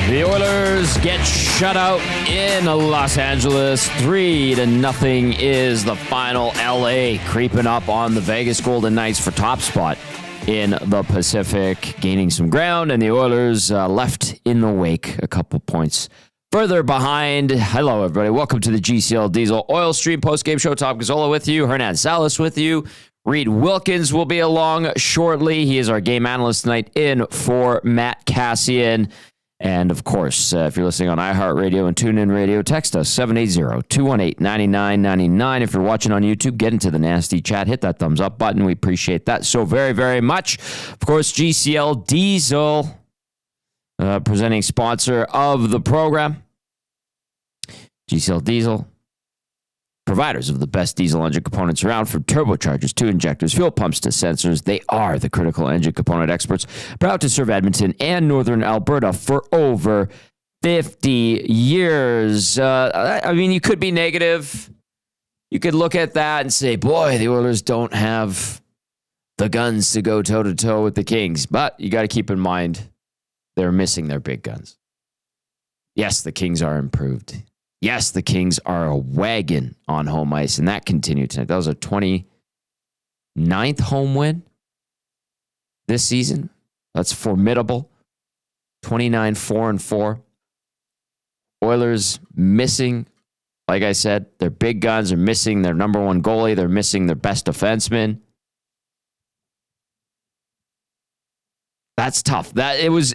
The Oilers get shut out in Los Angeles. 3-0 is the final. LA creeping up on the Vegas Golden Knights for top spot in the Pacific, gaining some ground, and the Oilers left in the wake, a couple points further behind. Hello, everybody. Welcome to the GCL Diesel Oil Stream postgame show. Tom Gazzola with you. Hernan, Salas with you. Reed Wilkins will be along shortly. He is our game analyst tonight in for Matt Cassian. And, of course, if you're listening on iHeartRadio and TuneIn Radio, text us 780-218-9999. If you're watching on YouTube, get into the nasty chat. Hit that thumbs up button. We appreciate that so very, very much. Of course, GCL Diesel, presenting sponsor of the program. GCL Diesel, providers of the best diesel engine components around, from turbochargers to injectors, fuel pumps to sensors. They are the critical engine component experts, proud to serve Edmonton and Northern Alberta for over 50 years. I mean, you could be negative. You could look at that and say, boy, the Oilers don't have the guns to go toe-to-toe with the Kings. But you got to keep in mind, they're missing their big guns. Yes, the Kings are improved. Yes, the Kings are a wagon on home ice, and that continued tonight. That was a 29th home win this season. That's formidable. 29-4-4. Oilers missing, like I said, their big guns are missing their number one goalie. They're missing their best defenseman. That's tough. That it was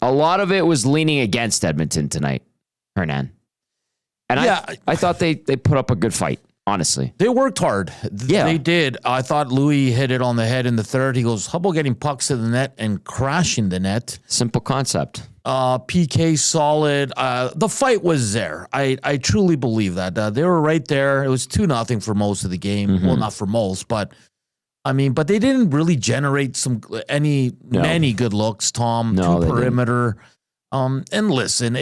a lot of it was leaning against Edmonton tonight, Hernan. And yeah, I thought they put up a good fight, honestly. They worked hard. Yeah. They did. I thought Louis hit it on the head in the third. He goes, how about getting pucks to the net and crashing the net? Simple concept. PK solid. The fight was there. I truly believe that. They were right there. It was 2-0 for most of the game. Mm-hmm. Well, not for most, but but they didn't really generate many good looks, Tom. No, to perimeter. And listen,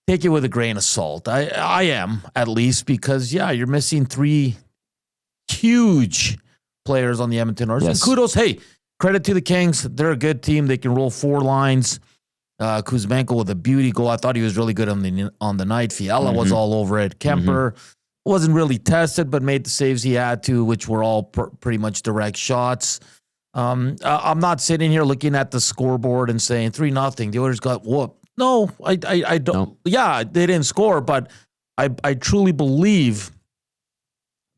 take it with a grain of salt. I am, at least, because, you're missing 3 huge players on the Edmonton Oilers. Yes. And kudos, credit to the Kings. They're a good team. They can roll 4 lines. Kuzmenko with a beauty goal. I thought he was really good on the night. Fiala was all over it. Kuemper wasn't really tested, but made the saves he had to, which were all pretty much direct shots. I'm not sitting here looking at the scoreboard and saying 3-0. The Oilers got whooped. No, I don't. No. Yeah, they didn't score, but I truly believe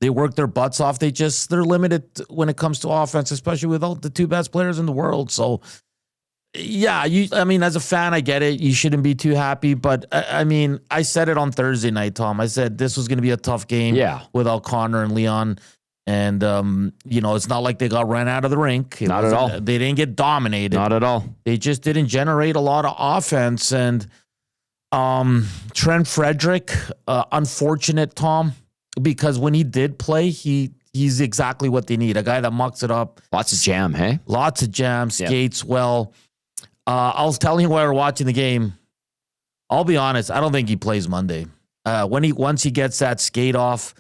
they worked their butts off. They're limited when it comes to offense, especially without the 2 best players in the world. So, as a fan, I get it. You shouldn't be too happy, but I said it on Thursday night, Tom. I said this was going to be a tough game without Connor and Leon. And, it's not like they got run out of the rink. Not at all. They didn't get dominated. Not at all. They just didn't generate a lot of offense. And Trent Frederic, unfortunate, Tom, because when he did play, he's exactly what they need. A guy that mucks it up. Lots of jam, hey? Lots of jam, skates well. I was telling you while we were watching the game, I'll be honest, I don't think he plays Monday. Once he gets that skate off,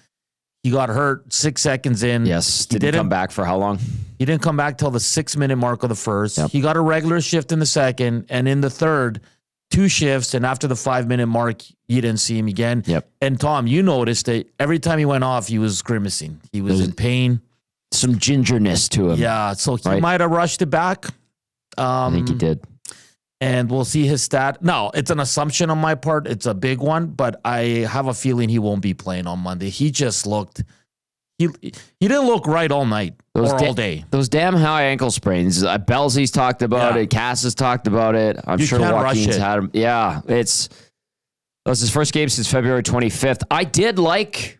he got hurt 6 seconds in. Yes. Didn't come back for how long? He didn't come back till the 6-minute mark of the first. Yep. He got a regular shift in the second, and in the third, 2 shifts, and after the 5-minute mark, you didn't see him again. Yep. And Tom, you noticed that every time he went off, he was grimacing. He was in pain. Some gingerness to him. Yeah, so he might have rushed it back. I think he did. And we'll see his stat. No, it's an assumption on my part. It's a big one, but I have a feeling he won't be playing on Monday. He just looked, he didn't look right all night all day. Those damn high ankle sprains. Belzy's talked about it. Cass has talked about it. I'm sure Joaquin's had him. Yeah, that was his first game since February 25th. I did like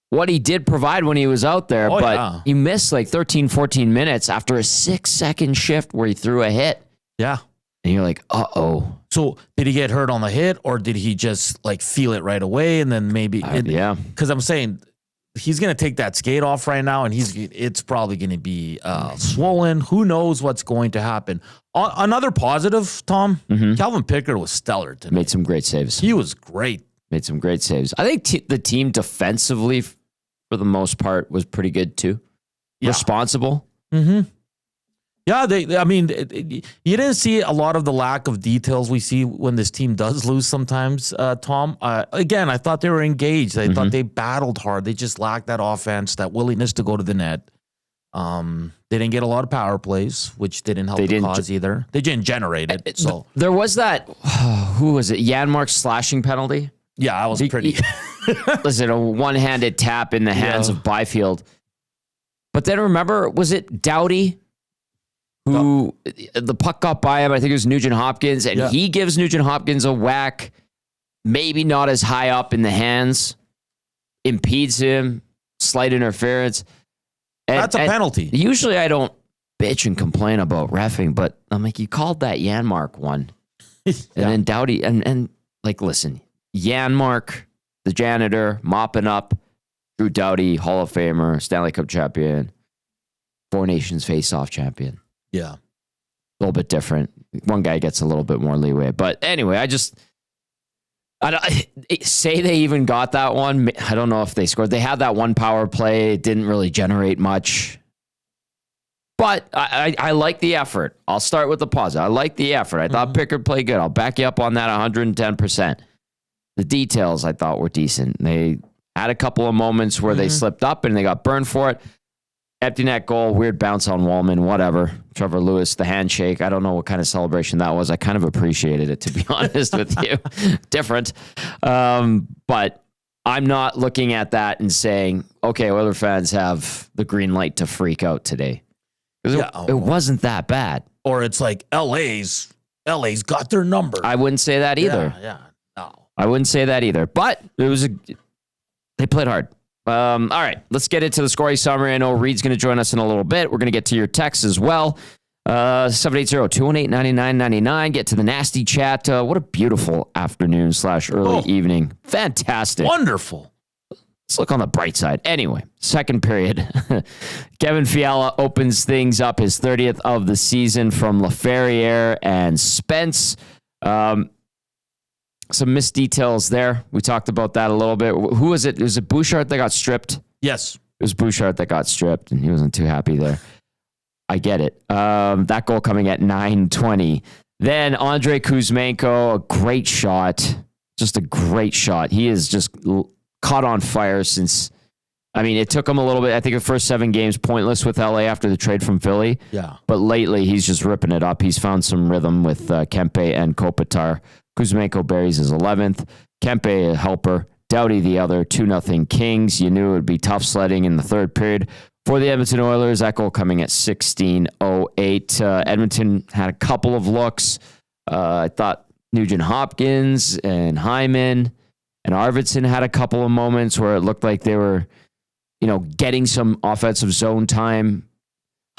what he did provide when he was out there, but he missed like 13, 14 minutes after a 6-second shift where he threw a hit. Yeah. And you're like, uh-oh. So did he get hurt on the hit, or did he just feel it right away and then maybe... Because I'm saying he's going to take that skate off right now, and it's probably going to be swollen. Who knows what's going to happen? Another positive, Tom, Calvin Pickard was stellar today. Made some great saves. He was great. Made some great saves. I think the team defensively, for the most part, was pretty good too. Yeah. Responsible. Mm-hmm. Yeah, I mean, you didn't see a lot of the lack of details we see when this team does lose sometimes, Tom. Again, I thought they were engaged. I thought they battled hard. They just lacked that offense, that willingness to go to the net. They didn't get a lot of power plays, which didn't help the cause either. They didn't generate it. So there was that, who was it? Janmark's slashing penalty? Yeah, I was pretty. Listen, a one-handed tap in the hands of Byfield. But then remember, was it Doughty who the puck got by him? I think it was Nugent Hopkins, and he gives Nugent Hopkins a whack, maybe not as high up in the hands, impedes him, slight interference. That's a penalty. Usually I don't bitch and complain about reffing, but I'm like, you called that Janmark one. And then Doughty, and like, listen, Janmark, the janitor, mopping up, Drew Doughty, Hall of Famer, Stanley Cup champion, Four Nations face-off champion. Yeah. A little bit different. One guy gets a little bit more leeway. But anyway, I say they even got that one. I don't know if they scored. They had that one power play. It didn't really generate much. But I like the effort. I'll start with the positive. I like the effort. I thought Pickard played good. I'll back you up on that 110%. The details I thought were decent. They had a couple of moments where they slipped up and they got burned for it. Empty net goal, weird bounce on Wallman, whatever. Trevor Lewis, the handshake. I don't know what kind of celebration that was. I kind of appreciated it, to be honest with you. Different. But I'm not looking at that and saying, okay, Oiler fans have the green light to freak out today. It wasn't that bad. Or it's like LA's got their number. I wouldn't say that either. Yeah, no. I wouldn't say that either. But they played hard. All right, let's get into the scoring summary. I know Reed's going to join us in a little bit. We're going to get to your texts as well. 780-218-9999. Get to the nasty chat. What a beautiful afternoon / early evening. Fantastic. Wonderful. Let's look on the bright side. Anyway, second period. Kevin Fiala opens things up, his 30th of the season from LaFerriere and Spence. Some missed details there. We talked about that a little bit. Who was it? Was it Bouchard that got stripped? Yes. It was Bouchard that got stripped, and he wasn't too happy there. I get it. That goal coming at 9:20. Then Andrei Kuzmenko, a great shot. Just a great shot. He is just caught on fire since, I mean, it took him a little bit. I think the first 7 games pointless with LA after the trade from Philly. Yeah. But lately, he's just ripping it up. He's found some rhythm with Kempe and Kopitar. Kuzmenko buries his 11th. Kempe, a helper. Doughty, the other. 2-0 Kings. You knew it would be tough sledding in the third period for the Edmonton Oilers. That goal coming at 16:08. Edmonton had a couple of looks. I thought Nugent Hopkins and Hyman and Arvidsson had a couple of moments where it looked like they were, getting some offensive zone time.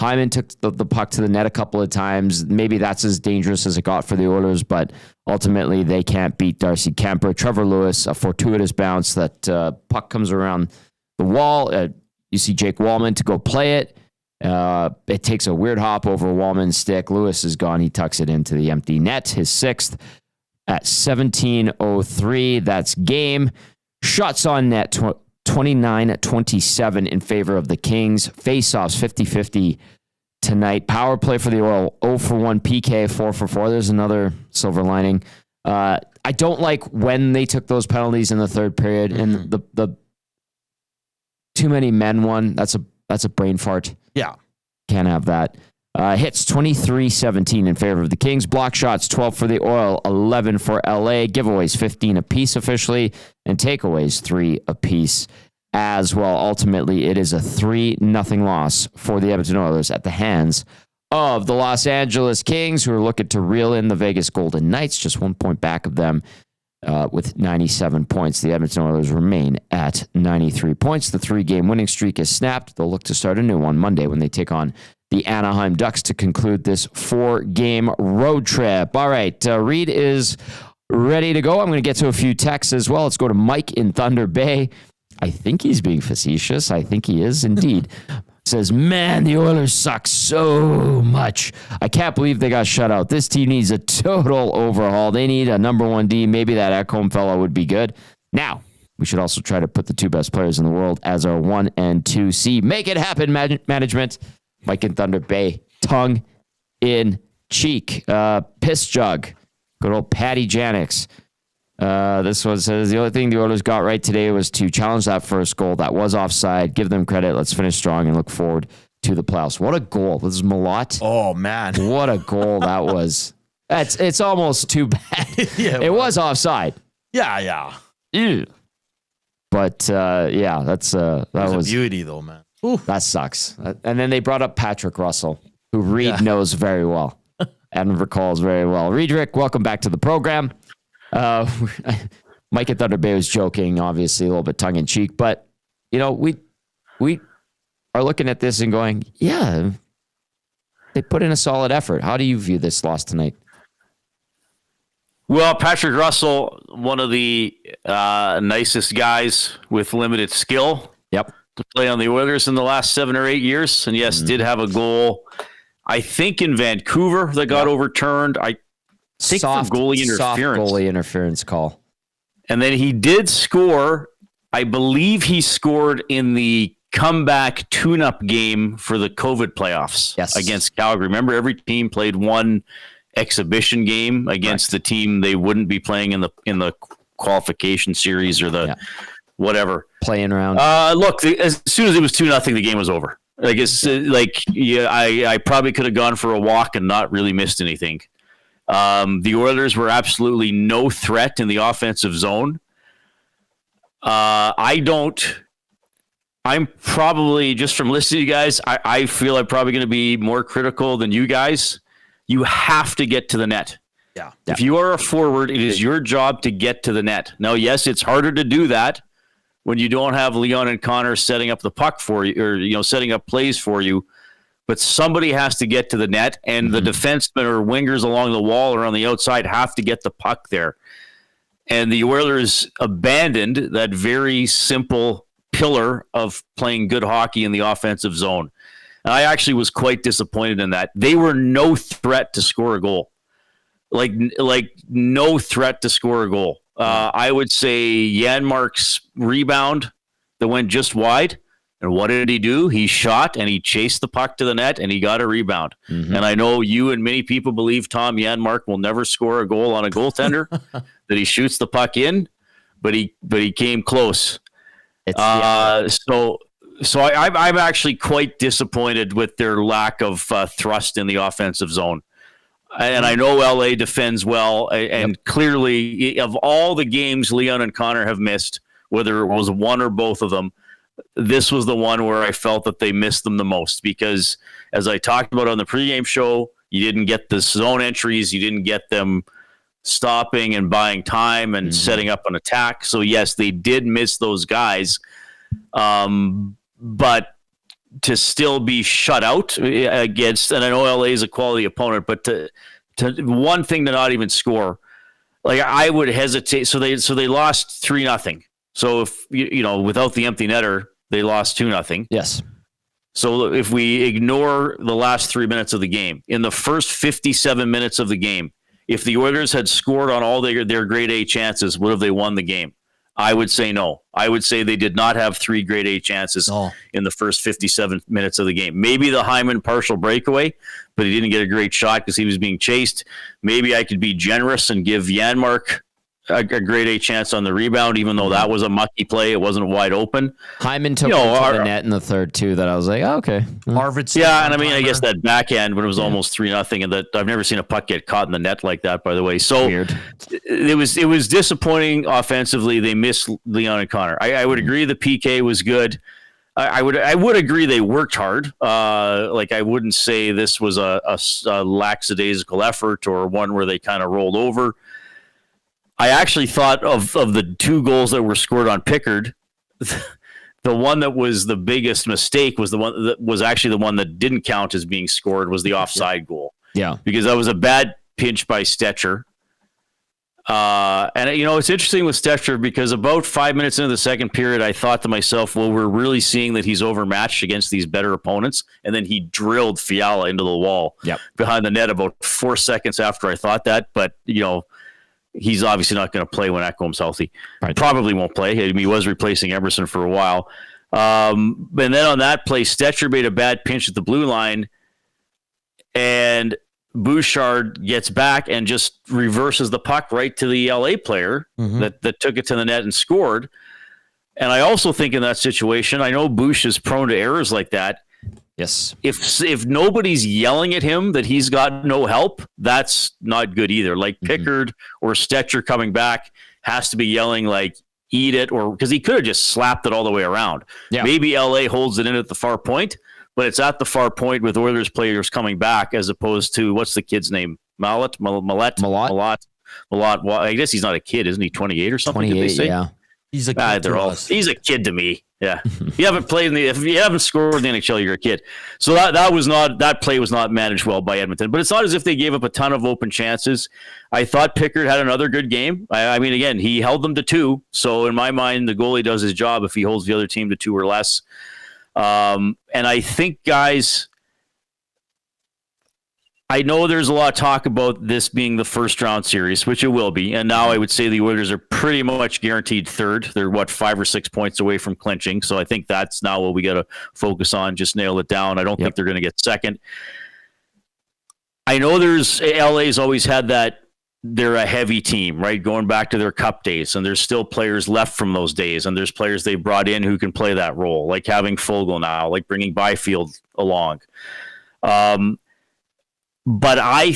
Hyman took the puck to the net a couple of times. Maybe that's as dangerous as it got for the Oilers, but ultimately they can't beat Darcy Kuemper. Trevor Lewis, a fortuitous bounce. That puck comes around the wall. You see Jake Wallman to go play it. It takes a weird hop over Wallman's stick. Lewis is gone. He tucks it into the empty net. His 6th at 17:03. That's game. Shots on net, 29-27 in favor of the Kings. Face-offs, 50-50 tonight. Power play for the Oil, 0-for-1 PK, 4-for-4. There's another silver lining. I don't like when they took those penalties in the third period, and the too many men one. That's a brain fart. Yeah. Can't have that. Hits 23-17 in favor of the Kings. Block shots 12 for the Oil, 11 for LA. Giveaways 15 apiece officially, and takeaways 3 apiece as well. Ultimately, it is a 3-0 loss for the Edmonton Oilers at the hands of the Los Angeles Kings, who are looking to reel in the Vegas Golden Knights, just 1 point back of them with 97 points. The Edmonton Oilers remain at 93 points. The 3-game winning streak is snapped. They'll look to start a new one Monday when they take on the Anaheim Ducks to conclude this 4-game road trip. All right, Reed is ready to go. I'm going to get to a few texts as well. Let's go to Mike in Thunder Bay. I think he's being facetious. I think he is indeed. Says, man, the Oilers suck so much. I can't believe they got shut out. This team needs a total overhaul. They need a number 1D. Maybe that Ekholm fellow would be good. Now, we should also try to put the 2 best players in the world as our 1 and 2C. Make it happen, management. Mike in Thunder Bay, tongue in cheek. Piss jug. Good old Patty Janix. This one says, the only thing the Oilers got right today was to challenge that first goal. That was offside. Give them credit. Let's finish strong and look forward to the playoffs. What a goal. This is Malott. Oh, man. What a goal that was. It's almost too bad. Yeah, it was offside. Yeah. Ew. But, that was a beauty, though, man. Ooh. That sucks. And then they brought up Patrick Russell, who Reed knows very well and recalls very well. Reed, Rick, welcome back to the program. Mike at Thunder Bay was joking, obviously a little bit tongue in cheek, but we are looking at this and going, yeah, they put in a solid effort. How do you view this loss tonight? Well, Patrick Russell, one of the nicest guys with limited skill. Yep. To play on the Oilers in the last 7 or 8 years, and yes, did have a goal, I think, in Vancouver that got overturned. I think for goalie interference. Soft goalie interference call. And then he did score. I believe he scored in the comeback tune-up game for the COVID playoffs against Calgary. Remember, every team played one exhibition game against the team they wouldn't be playing in the qualification series or the whatever playing around. Look, as soon as it was 2-0, the game was over. I probably could have gone for a walk and not really missed anything. The Oilers were absolutely no threat in the offensive zone. I'm probably, just from listening to you guys, I feel I'm probably going to be more critical than you guys. You have to get to the net. Yeah. If you are a forward, it is your job to get to the net. Now, yes, it's harder to do that when you don't have Leon and Connor setting up the puck for you, or setting up plays for you. But somebody has to get to the net, and the defensemen or wingers along the wall or on the outside have to get the puck there. And the Oilers abandoned that very simple pillar of playing good hockey in the offensive zone. And I actually was quite disappointed in that. They were no threat to score a goal. Like no threat to score a goal. I would say Janmark's rebound that went just wide. And what did he do? He shot and he chased the puck to the net and he got a rebound. Mm-hmm. And I know you and many people believe Tom Janmark will never score a goal on a goaltender, that he shoots the puck in, but he came close. So I'm actually quite disappointed with their lack of thrust in the offensive zone. And I know LA defends well, and clearly, of all the games Leon and Connor have missed, whether it was one or both of them, this was the one where I felt that they missed them the most, because as I talked about on the pregame show, you didn't get the zone entries, you didn't get them stopping and buying time and setting up an attack. So yes, they did miss those guys, but to still be shut out against, and I know LA is a quality opponent, but to one thing to not even score, like I would hesitate. So they lost 3-0. So if without the empty netter, they lost 2-0. Yes. So if we ignore the last 3 minutes of the game, in the first 57 minutes of the game, if the Oilers had scored on all their grade A chances, would have they won the game? I would say no. I would say they did not have 3 grade A chances in the first 57 minutes of the game. Maybe the Hyman partial breakaway, but he didn't get a great shot because he was being chased. Maybe I could be generous and give Janmark a grade A chance on the rebound, even though that was a mucky play. It wasn't wide open. Hyman took it to the net in the third, too, that I was like, okay. Harvard's and I mean, I guess that backhand when it was almost 3-0, and that I've never seen a puck get caught in the net like that, by the way. So weird. It was disappointing offensively. They missed Leon and Connor. I would agree the PK was good. I would agree they worked hard. I wouldn't say this was a lackadaisical effort or one where they kind of rolled over. I actually thought of the 2 goals that were scored on Pickard, the one that was the biggest mistake was the one that was actually the one that didn't count as being scored, was the offside goal. Yeah. Because that was a bad pinch by Stetcher. And it's interesting with Stetcher, because about 5 minutes into the second period, I thought to myself, well, we're really seeing that he's overmatched against these better opponents. And then he drilled Fiala into the wall behind the net about 4 seconds after I thought that. But, he's obviously not going to play when Ekholm's healthy. Right. Probably won't play. I mean, he was replacing Emerson for a while. And then on that play, Stetcher made a bad pinch at the blue line. And Bouchard gets back and just reverses the puck right to the LA player that took it to the net and scored. And I also think in that situation, I know Bouch is prone to errors like that. Yes. If nobody's yelling at him that he's got no help, that's not good either. Like Pickard or Stetcher coming back has to be yelling like, eat it, or because he could have just slapped it all the way around. Yeah. Maybe LA holds it in at the far point, but it's at the far point with Oilers players coming back as opposed to, what's the kid's name? Malott. Well, I guess he's not a kid, isn't he? 28 or something? 28, yeah. He's a kid to us. He's a kid to me. Yeah. If you haven't scored in the NHL, you're a kid. So that play was not managed well by Edmonton. But it's not as if they gave up a ton of open chances. I thought Pickard had another good game. I mean, again, he held them to 2. So in my mind, the goalie does his job if he holds the other team to 2 or less. And I think, guys, I know there's a lot of talk about this being the first round series, which it will be. And now I would say the Oilers are pretty much guaranteed third. They're 5 or 6 points away from clinching. So I think that's now what we got to focus on. Just nail it down. I don't think they're going to get second. I know LA's always had that. They're a heavy team, right? Going back to their cup days, and there's still players left from those days. And there's players they brought in who can play that role, like having Fogle now, like bringing Byfield along. But I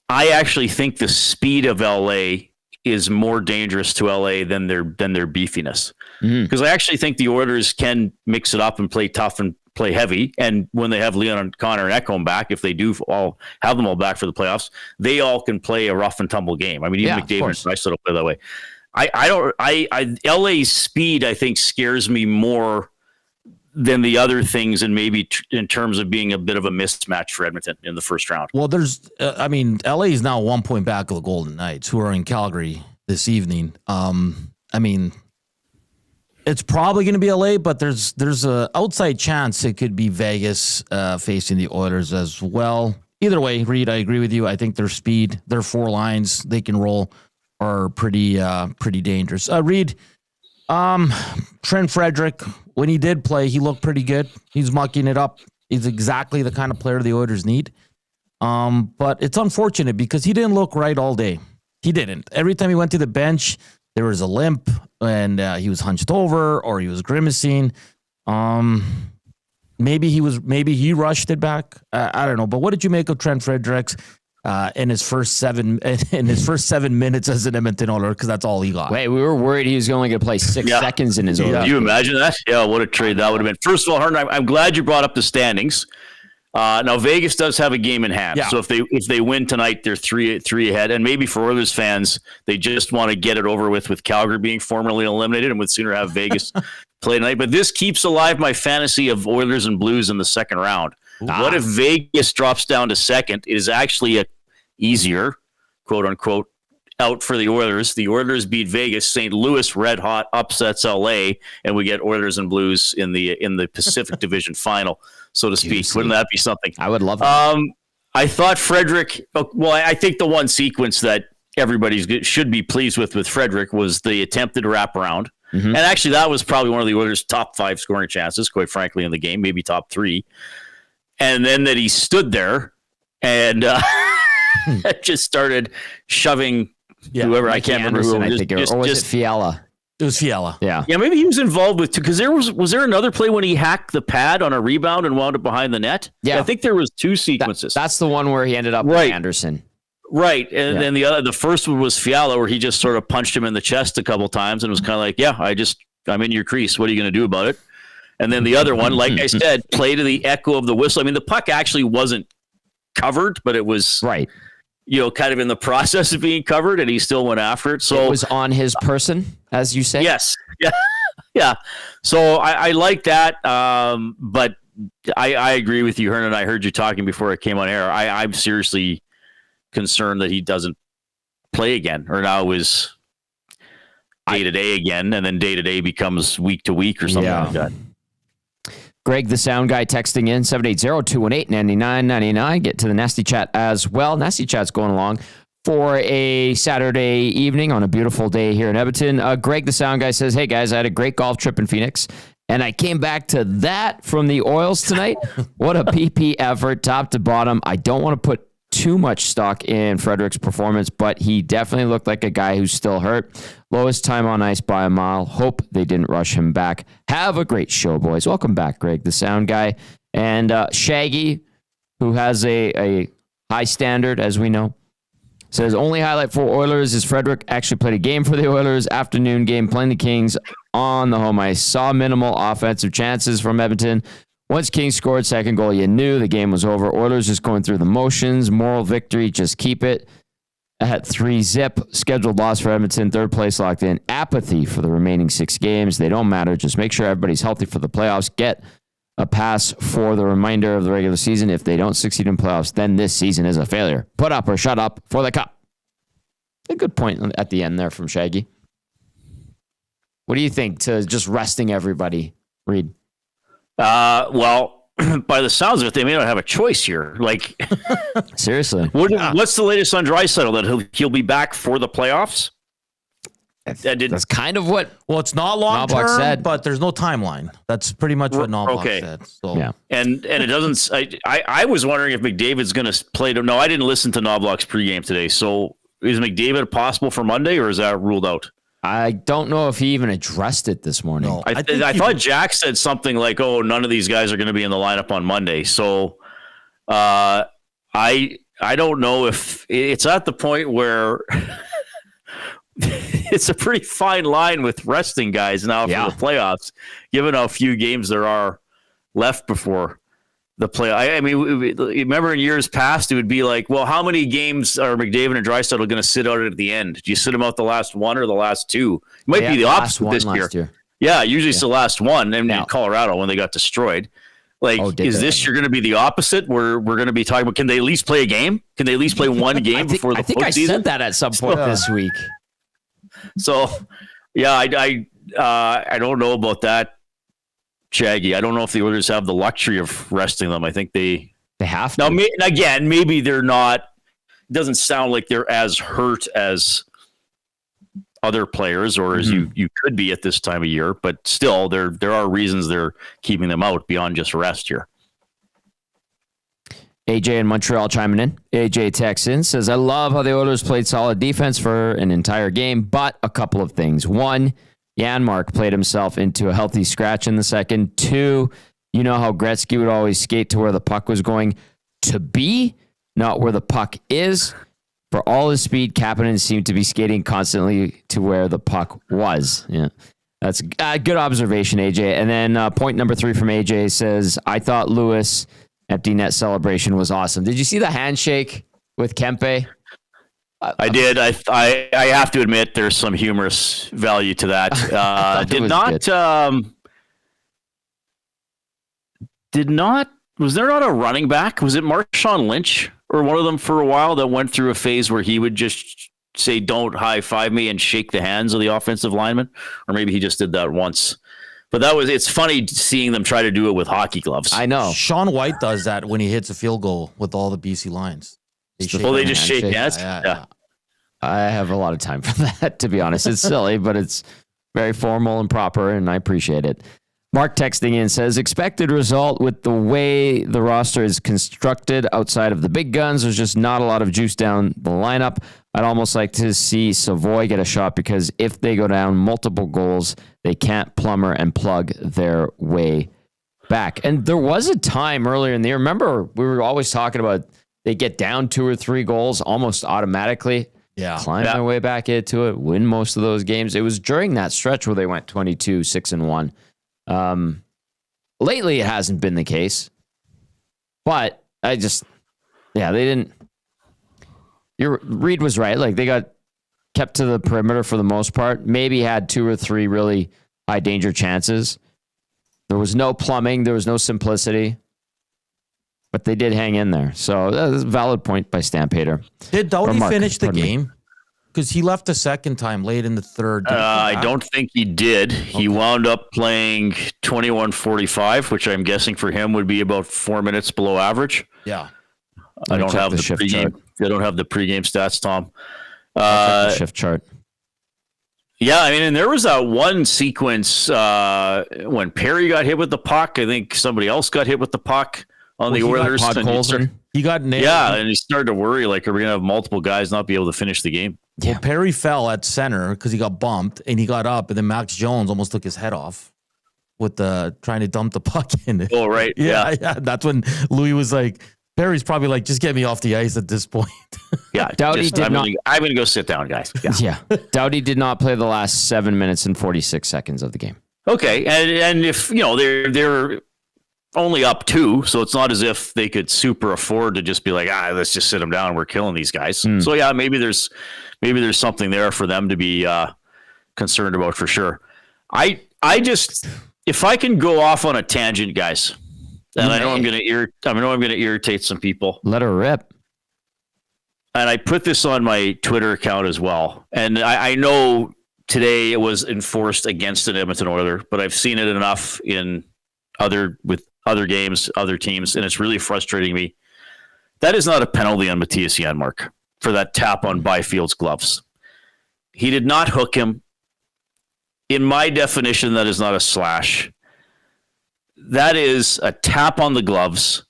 actually think the speed of LA is more dangerous to LA than their beefiness. Because I actually think the Oilers can mix it up and play tough and play heavy. And when they have Leon and Connor and Ekholm back, if they do all have them all back for the playoffs, they all can play a rough and tumble game. I mean, even McDavid and I still don't play that way. LA's speed, I think, scares me more than the other things, and maybe in terms of being a bit of a mismatch for Edmonton in the first round. Well, LA is now 1 point back of the Golden Knights, who are in Calgary this evening. It's probably going to be LA, but there's a outside chance it could be Vegas facing the Oilers as well. Either way, Reed, I agree with you. I think their speed, their 4 lines they can roll are pretty dangerous. Reed, Trent Frederic, when he did play, he looked pretty good. He's mucking it up. He's exactly the kind of player the Oilers need. But it's unfortunate because he didn't look right all day. He didn't. Every time he went to the bench, there was a limp, and he was hunched over or he was grimacing. Maybe he rushed it back. I don't know. But what did you make of Trent Frederic's in his first 7 minutes as an Edmonton Oiler? Because that's all he got. Wait, we were worried he was only going to play 6 seconds in his Oilers. Can you imagine that? Yeah, what a trade that would have been. First of all, Hernan, I'm glad you brought up the standings. Now Vegas does have a game in hand, so if they win tonight, they're three ahead. And maybe for Oilers fans, they just want to get it over with Calgary being formally eliminated, and would sooner have Vegas play tonight. But this keeps alive my fantasy of Oilers and Blues in the second round. What if Vegas drops down to second? It is actually a easier, quote unquote, out for the Oilers. The Oilers beat Vegas. St. Louis red hot upsets LA, and we get Oilers and Blues in the Pacific Division final, so to speak. Wouldn't that be something? I would love that. I thought Frederick. Well, I think the one sequence that everybody should be pleased with Frederick was the attempted wraparound, and actually that was probably one of the Oilers' top 5 scoring chances, quite frankly, in the game, maybe top 3. And then that he stood there and just started shoving. Whoever, I can't remember who. Or was it Fiala? It was Fiala. Yeah, maybe he was involved with 2, because was there another play when he hacked the pad on a rebound and wound up behind the net? Yeah, I think there was 2 sequences. That's the one where he ended up with Anderson. Right, and then the first one was Fiala, where he just sort of punched him in the chest a couple times and was kind of like, I'm in your crease. What are you going to do about it? And then the other one, like I said, play to the echo of the whistle. I mean, the puck actually wasn't covered, but it was right. Kind of in the process of being covered, and he still went after it. So it was on his person, as you say. Yes. Yeah. So I like that. But I agree with you, Hernan. I heard you talking before it came on air. I'm seriously concerned that he doesn't play again, or now is day to day again, and then day to day becomes week to week or something like that. Greg, the sound guy, texting in 780-218-9999. Get to the Nasty Chat as well. Nasty Chat's going along for a Saturday evening on a beautiful day here in Edmonton. Greg, the sound guy, says, "Hey guys, I had a great golf trip in Phoenix And I came back to that from the Oils tonight. What a PP effort, top to bottom. I don't want to put too much stock in Frederic's performance, but he definitely looked like a guy who's still hurt. Lowest time on ice by a mile. Hope they didn't rush him back. Have a great show, boys. Welcome back, Greg, the sound guy. And Shaggy, who has a high standard, as we know, says, only highlight for Oilers is Frederic actually played a game for the Oilers, afternoon game, playing the Kings on the home ice. Saw minimal offensive chances from Edmonton. Once Kings scored second goal, you knew the game was over. Oilers just going through the motions. Moral victory, just keep it at 3-0. Scheduled loss for Edmonton, third place locked in. Apathy for the remaining 6 games. They don't matter. Just make sure everybody's healthy for the playoffs. Get a pass for the remainder of the regular season. If they don't succeed in playoffs, then this season is a failure. Put up or shut up for the cup. A good point at the end there from Shaggy. What do you think to just resting everybody, Reed? Well, by the sounds of it, they may not have a choice here. Like, seriously, what's the latest on Draisaitl that he'll be back for the playoffs? That's kind of what. Well, it's not long term, said, but there's no timeline. That's pretty much what Knoblock said. So. Yeah, and it doesn't. I was wondering if McDavid's going to play. No, I didn't listen to Knobloch's pregame today. So is McDavid possible for Monday, or is that ruled out? I don't know if he even addressed it this morning. No, I thought Jack said something like, "Oh, none of these guys are going to be in the lineup on Monday." So, I don't know if it's at the point where it's a pretty fine line with resting guys now for the playoffs, given how few games there are left before the play. I mean, remember in years past, it would be like, well, how many games are McDavid and Draisaitl going to sit out at the end? Do you sit them out the last one or the last two? It might be the opposite this year. Yeah, usually it's the last one. And in Colorado, when they got destroyed. Like, is this you're going to be the opposite? We're going to be talking about, can they at least play a game? Can they at least play one game before the postseason? I think I said that at some point this week. So, yeah, I don't know about that, Shaggy. I don't know if the Oilers have the luxury of resting them. I think they have to. Now, again, maybe they're not. It doesn't sound like they're as hurt as other players, or as you could be at this time of year. But still, there are reasons they're keeping them out beyond just rest here. AJ in Montreal chiming in. AJ texts in, says, I love how the Oilers played solid defense for an entire game, but a couple of things. One, Janmark played himself into a healthy scratch in the second. Two, you know how Gretzky would always skate to where the puck was going to be, not where the puck is. For all his speed, Kapanen seemed to be skating constantly to where the puck was. Yeah, that's a good observation, AJ. And then point number 3 from AJ says, I thought Lewis' empty net celebration was awesome. Did you see the handshake with Kuemper? I did. I have to admit there's some humorous value to that. Was there not a running back? Was it Marshawn Lynch or one of them for a while that went through a phase where he would just say, don't high five me, and shake the hands of the offensive lineman? Or maybe he just did that once. But it's funny seeing them try to do it with hockey gloves. I know. Sean White does that when he hits a field goal with all the BC Lions. They just shake hands? Yeah. I have a lot of time for that, to be honest. It's silly, but it's very formal and proper, and I appreciate it. Mark texting in says, expected result with the way the roster is constructed outside of the big guns. There's just not a lot of juice down the lineup. I'd almost like to see Savoy get a shot, because if they go down multiple goals, they can't plumber and plug their way back. And there was a time earlier in the year, remember, we were always talking about they get down 2 or 3 goals almost automatically. Climb their way back into it, win most of those games. It was during that stretch where they went 22-6-1. Lately, it hasn't been the case, but they didn't. Reed was right. Like, they got kept to the perimeter for the most part. Maybe had 2 or 3 really high danger chances. There was no plumbing. There was no simplicity, but they did hang in there. So that's a valid point by Stampeder. Did Doughty finish the game? Because he left the second time late in the third. I don't think he did. Okay. He wound up playing 21:45, which I'm guessing for him would be about 4 minutes below average. Yeah. I don't have the pregame. I don't have the pregame stats, Tom. The shift chart. Yeah, I mean, and there was that one sequence when Perry got hit with the puck. I think somebody else got hit with the puck on the Oilers. He got nailed. Yeah, and he started to worry, like, are we going to have multiple guys not be able to finish the game? Yeah. Well, Perry fell at center because he got bumped, and he got up, and then Max Jones almost took his head off with trying to dump the puck in. Oh, right. Yeah. That's when Louis was like, Perry's probably like, just get me off the ice at this point. Yeah, Doughty did not. I'm going to go sit down, guys. Yeah. Doughty did not play the last 7 minutes and 46 seconds of the game. Okay, and if they're only up 2, so it's not as if they could super afford to just be like, let's just sit them down. We're killing these guys. So yeah, maybe there's something there for them to be concerned about for sure. I just, if I can go off on a tangent, guys, and I know I'm going to irritate some people. Let her rip. And I put this on my Twitter account as well. And I know today it was enforced against an Edmonton Oiler, but I've seen it enough with other games, other teams, and it's really frustrating me. That is not a penalty on Matthias Janmark for that tap on Byfield's gloves. He did not hook him. In my definition, that is not a slash. That is a tap on the gloves.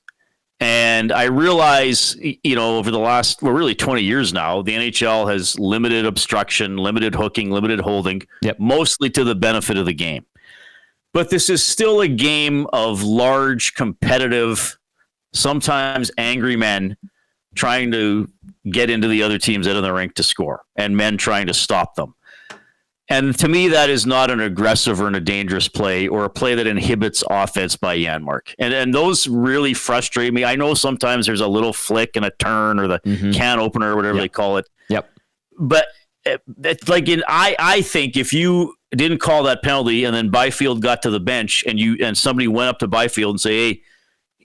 And I realize, over the last, really 20 years now, the NHL has limited obstruction, limited hooking, limited holding, mostly to the benefit of the game. But this is still a game of large, competitive, sometimes angry men trying to get into the other team's end of the rink to score, and men trying to stop them. And to me, that is not an aggressive or a dangerous play or a play that inhibits offense by Janmark. And those really frustrate me. I know sometimes there's a little flick and a turn or the can opener or whatever they call it. Yep. But I think if you didn't call that penalty and then Byfield got to the bench and somebody went up to Byfield and say, hey,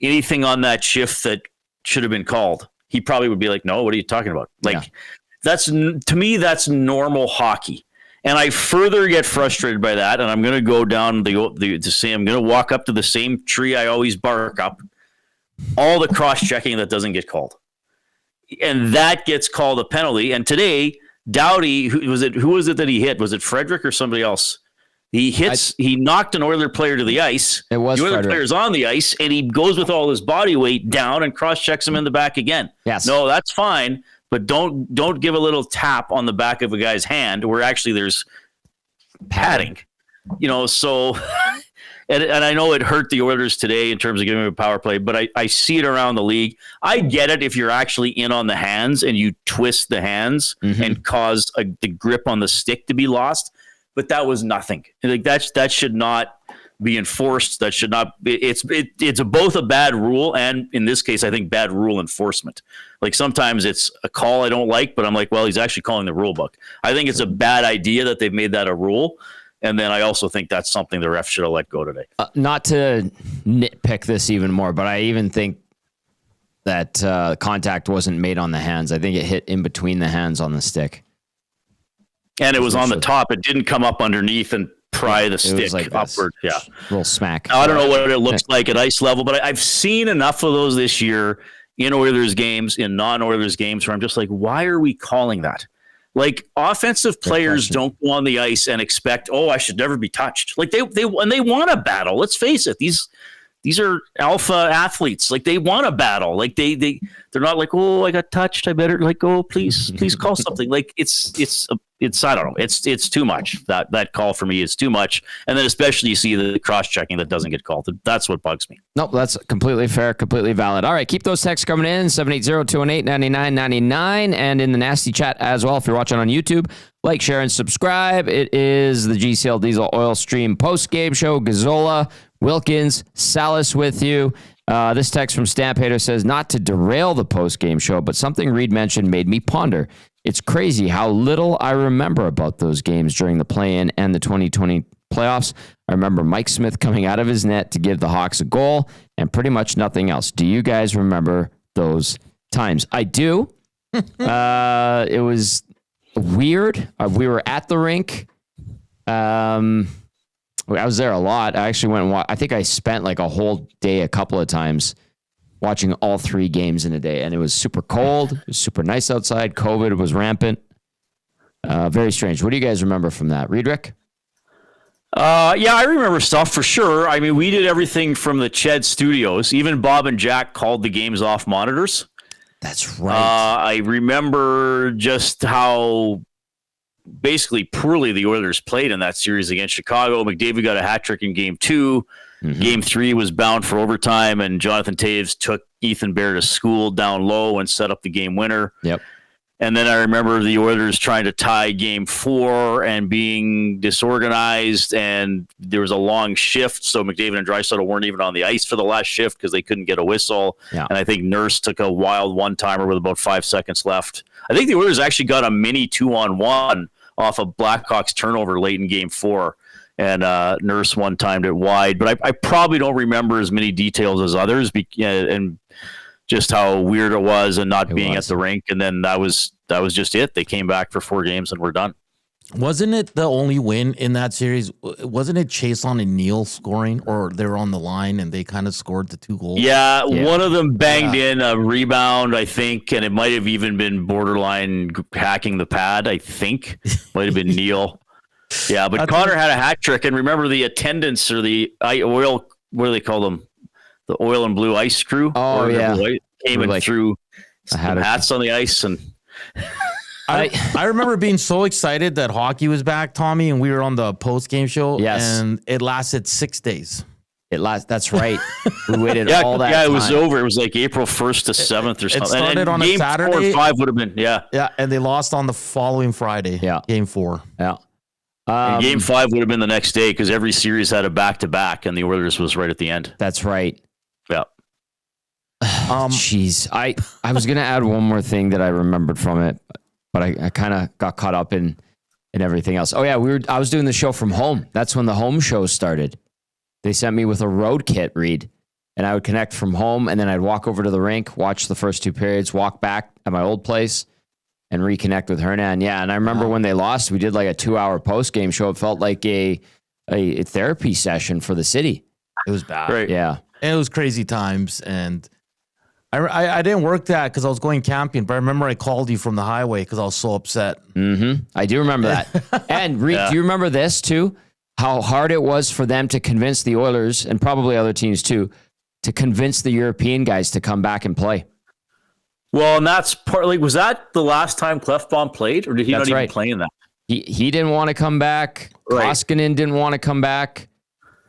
anything on that shift that should have been called, he probably would be like, no, what are you talking about? That's, to me, that's normal hockey. And I further get frustrated by that, and I'm going to go down to say I'm going to walk up to the same tree I always bark up. All the cross-checking that doesn't get called, and that gets called a penalty. And today, Doughty, who was it that he hit? Was it Frederick or somebody else? He knocked an Oiler player to the ice. It was the Oiler Frederick. player's on the ice, and he goes with all his body weight down and cross-checks him in the back again. Yes. No, that's fine. But don't give a little tap on the back of a guy's hand where actually there's padding, so, and I know it hurt the Oilers today in terms of giving him a power play, but I see it around the league. I get it if you're actually in on the hands and you twist the hands and cause the grip on the stick to be lost, but that was nothing. Like that should not be enforced. That should not be, it's both a bad rule and in this case, I think bad rule enforcement. Like sometimes it's a call I don't like, but I'm like, well, he's actually calling the rule book. I think it's a bad idea that they've made that a rule. And then I also think that's something the ref should have let go today. Not to nitpick this even more, but I even think that contact wasn't made on the hands. I think it hit in between the hands on the stick. And it was on the top. It didn't come up underneath and pry the stick like upward. Yeah. Little smack. I don't know what it looks like at ice level, but I've seen enough of those this year in Oilers games, in non-Oilers games, where I'm just like, why are we calling that? Like offensive players don't go on the ice and expect, I should never be touched. Like they want to battle. Let's face it. These are alpha athletes. Like they want to battle. Like they're not like, I got touched. I better please call something. Like it's I don't know. It's too much. That call for me is too much. And then especially you see the cross checking that doesn't get called. That's what bugs me. Nope, that's completely fair, completely valid. All right, keep those texts coming in 780-218-9999 and in the nasty chat as well. If you're watching on YouTube, like, share, and subscribe. It is the GCL Diesel Oil Stream post-game show. Gazzola, Wilkins, Salas with you. This text from Stamp Hater says, not to derail the post-game show, but something Reed mentioned made me ponder. It's crazy how little I remember about those games during the play-in and the 2020 playoffs. I remember Mike Smith coming out of his net to give the Hawks a goal and pretty much nothing else. Do you guys remember those times? I do. It was weird. We were at the rink. I was there a lot. I actually went and I think I spent like a whole day a couple of times watching all 3 games in a day, and it was super cold. It was super nice outside. COVID was rampant. Very strange. What do you guys remember from that? Riedrich? Yeah, I remember stuff for sure. I mean, we did everything from the Ched studios. Even Bob and Jack called the games off monitors. That's right. I remember just how basically poorly the Oilers played in that series against Chicago. McDavid got a hat trick in game 2. Mm-hmm. Game 3 was bound for overtime, and Jonathan Toews took Ethan Bear to school down low and set up the game winner. Yep. And then I remember the Oilers trying to tie game 4 and being disorganized, and there was a long shift. So McDavid and Draisaitl weren't even on the ice for the last shift because they couldn't get a whistle. Yeah. And I think Nurse took a wild one-timer with about 5 seconds left. I think the Oilers actually got a mini 2-on-1 off of Blackhawks turnover late in game 4. And Nurse one-timed it wide. But I probably don't remember as many details as others, and just how weird it was and not being at the rink. And then that was just it. They came back for 4 games and we're done. Wasn't it the only win in that series? Wasn't it Chason and Neal scoring, or they were on the line and they kind of scored the 2 goals? Yeah, one of them banged in a rebound, I think, and it might have even been borderline hacking the pad, I think. Might have been Neal. Yeah, but Connor had a hat trick, and remember the attendants or the oil, what do they call them? The oil and blue ice crew. Oh, yeah. Came in through some hats on the ice. And I remember being so excited that hockey was back, Tommy, and we were on the post-game show. Yes. And it lasted 6 days. That's right. We waited all that time. Yeah, it was over. It was like April 1st to 7th or something. It started on a game Saturday. 4 and 5 would have been, yeah. Yeah, and they lost on the following Friday. Yeah. Game 4. Yeah. And game 5 would have been the next day because every series had a back-to-back, and the Oilers was right at the end. That's right. Yeah. Jeez. I was going to add one more thing that I remembered from it, but I kind of got caught up in everything else. Oh, yeah. I was doing the show from home. That's when the home show started. They sent me with a road kit, Reed, and I would connect from home, and then I'd walk over to the rink, watch the first 2 periods, walk back at my old place, and reconnect with Hernan. Yeah, and I remember when they lost, we did like a 2-hour post-game show. It felt like a therapy session for the city. It was bad. Right. Yeah. And it was crazy times, and I didn't work that because I was going camping, but I remember I called you from the highway because I was so upset. Mm-hmm. I do remember that. And Reed, do you remember this too? How hard it was for them to convince the Oilers, and probably other teams too, to convince the European guys to come back and play. Well, and that's partly, was that the last time Clefbaum played, or did he That's not right. even play in that? He didn't want to come back. Right. Koskinen didn't want to come back.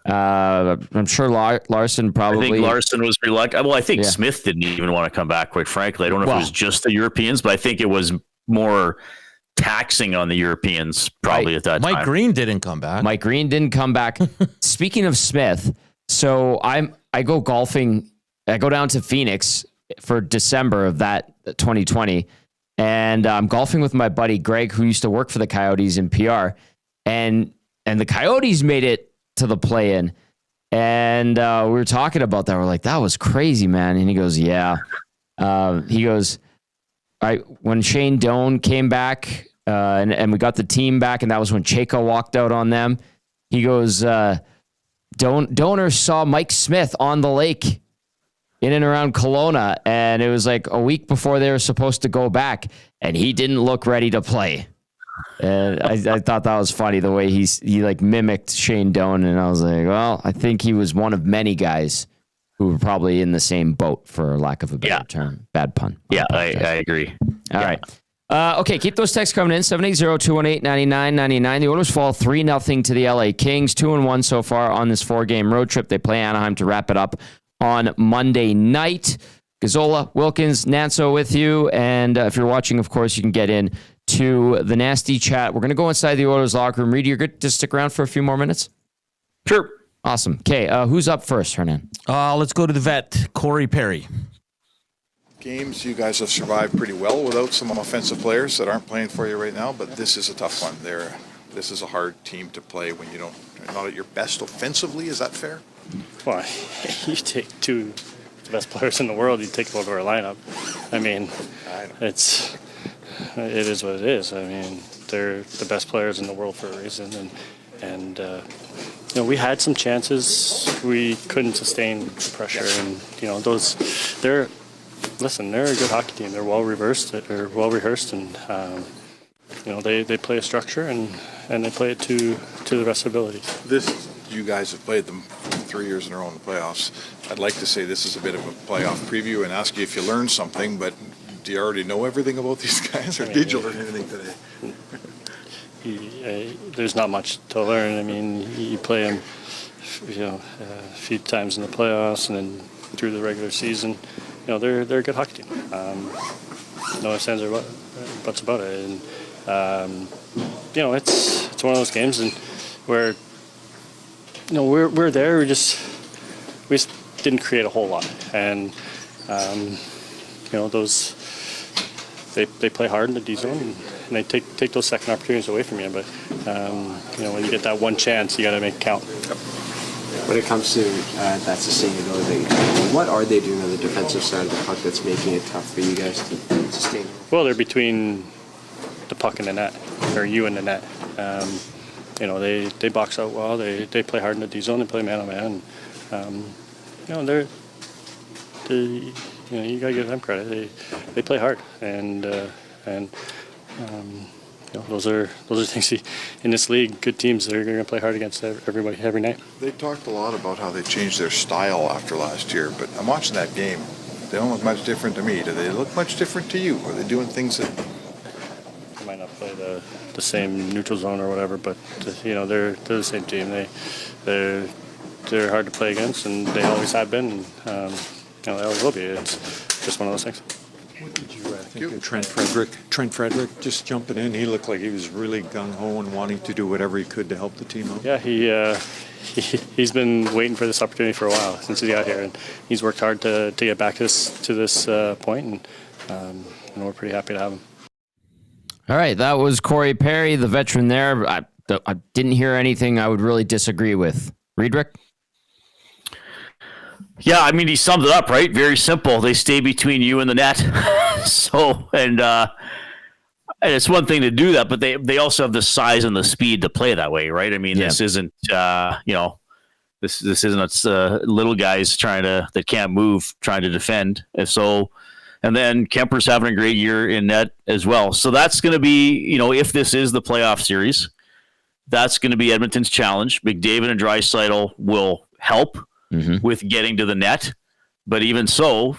I'm sure Larson probably. I think Larson was reluctant. Well, I think Smith didn't even want to come back, quite frankly. I don't know if it was just the Europeans, but I think it was more taxing on the Europeans probably at that time. Mike Green didn't come back. Mike Green didn't come back. Speaking of Smith, so I go golfing. I go down to Phoenix for December of that 2020, and I'm golfing with my buddy Greg, who used to work for the Coyotes in PR, and the Coyotes made it to the play-in, and we were talking about that. We're like, that was crazy, man. And he goes, yeah. He goes, when Shane Doan came back, and we got the team back, and that was when Chaco walked out on them. He goes, Donor saw Mike Smith on the lake in and around Kelowna, and it was like a week before they were supposed to go back, and he didn't look ready to play. And I thought that was funny, the way he like mimicked Shane Doan, and I was like, well, I think he was one of many guys who were probably in the same boat, for lack of a better term. Bad pun. Yeah, I agree. All right. Okay, keep those texts coming in. 780-218-9999. The Oilers fall 3-0 to the LA Kings. 2-1 so far on this 4-game road trip. They play Anaheim to wrap it up on Monday night. Gazzola, Wilkins, Nanso with you. And if you're watching, of course, you can get in to the nasty chat. We're going to go inside the Oilers locker room. Reed, you're good to stick around for a few more minutes? Sure. Awesome. Okay, who's up first, Hernan? Let's go to the vet, Corey Perry. Games, you guys have survived pretty well without some offensive players that aren't playing for you right now, but this is a tough one. This is a hard team to play when you're not at your best offensively. Is that fair? Well, you take 2 the best players in the world, you take them out of our lineup. I mean, it is what it is. I mean, they're the best players in the world for a reason, and you know, we had some chances. We couldn't sustain the pressure, and you know, they're a good hockey team. They're well rehearsed, and they play a structure and they play it to the best abilities. You guys have played them 3 years in a row in the playoffs. I'd like to say this is a bit of a playoff preview and ask you if you learned something, but do you already know everything about these guys, or did you learn anything today? There's not much to learn. I mean, you play them, a few times in the playoffs and then through the regular season. They're a good hockey team. No ifs, ands, or buts about it. And it's one of those games where we're there. We just didn't create a whole lot, and those they play hard in the D zone, and they take those second opportunities away from you. But when you get that one chance, you got to make it count. When it comes to that sustainability that you're talking about, what are they doing on the defensive side of the puck that's making it tough for you guys to sustain? Well, they're between the puck and the net, or you and the net. They box out well. They play hard in the D zone. They play man on man. You gotta give them credit. They play hard, and those are things in this league. Good teams, they're going to play hard against everybody every night. They talked a lot about how they changed their style after last year, but I'm watching that game. They don't look much different to me. Do they look much different to you? Are they doing things that... They might not play the same neutral zone or whatever, but they're the same team. They're hard to play against, and they always have been. And, they always will be. It's just one of those things. What did you think of Trent Frederic? Trent Frederic just jumping in. He looked like he was really gung-ho and wanting to do whatever he could to help the team out. Yeah, he's been waiting for this opportunity for a while since he got here, and he's worked hard to get back to this point, and we're pretty happy to have him. All right, that was Corey Perry, the veteran there. I didn't hear anything I would really disagree with. Riedrich? Yeah, I mean, he summed it up, right? Very simple. They stay between you and the net. And it's one thing to do that, but they also have the size and the speed to play that way, right? I mean, This isn't, this isn't little guys that can't move, trying to defend. And then Kuemper's having a great year in net as well. So that's going to be, if this is the playoff series, that's going to be Edmonton's challenge. McDavid and Draisaitl will help with getting to the net. But even so,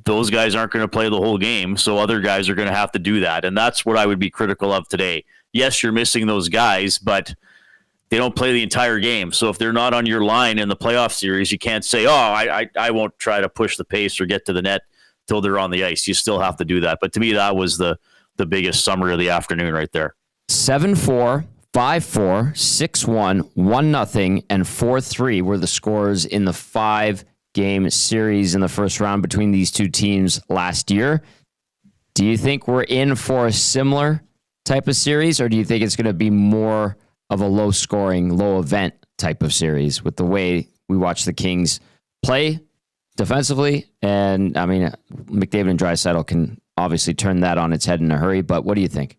those guys aren't going to play the whole game. So other guys are going to have to do that. And that's what I would be critical of today. Yes, you're missing those guys, but they don't play the entire game. So if they're not on your line in the playoff series, you can't say, I won't try to push the pace or get to the net till they're on the ice. You still have to do that. But to me, that was the biggest summary of the afternoon right there. 7-4, 5-4, 6-1, 1-0, and 4-3 were the scores in the 5-game series in the first round between these two teams last year. Do you think we're in for a similar type of series, or do you think it's going to be more of a low-scoring, low-event type of series with the way we watch the Kings play defensively? And, I mean, McDavid and Draisaitl can obviously turn that on its head in a hurry, but what do you think?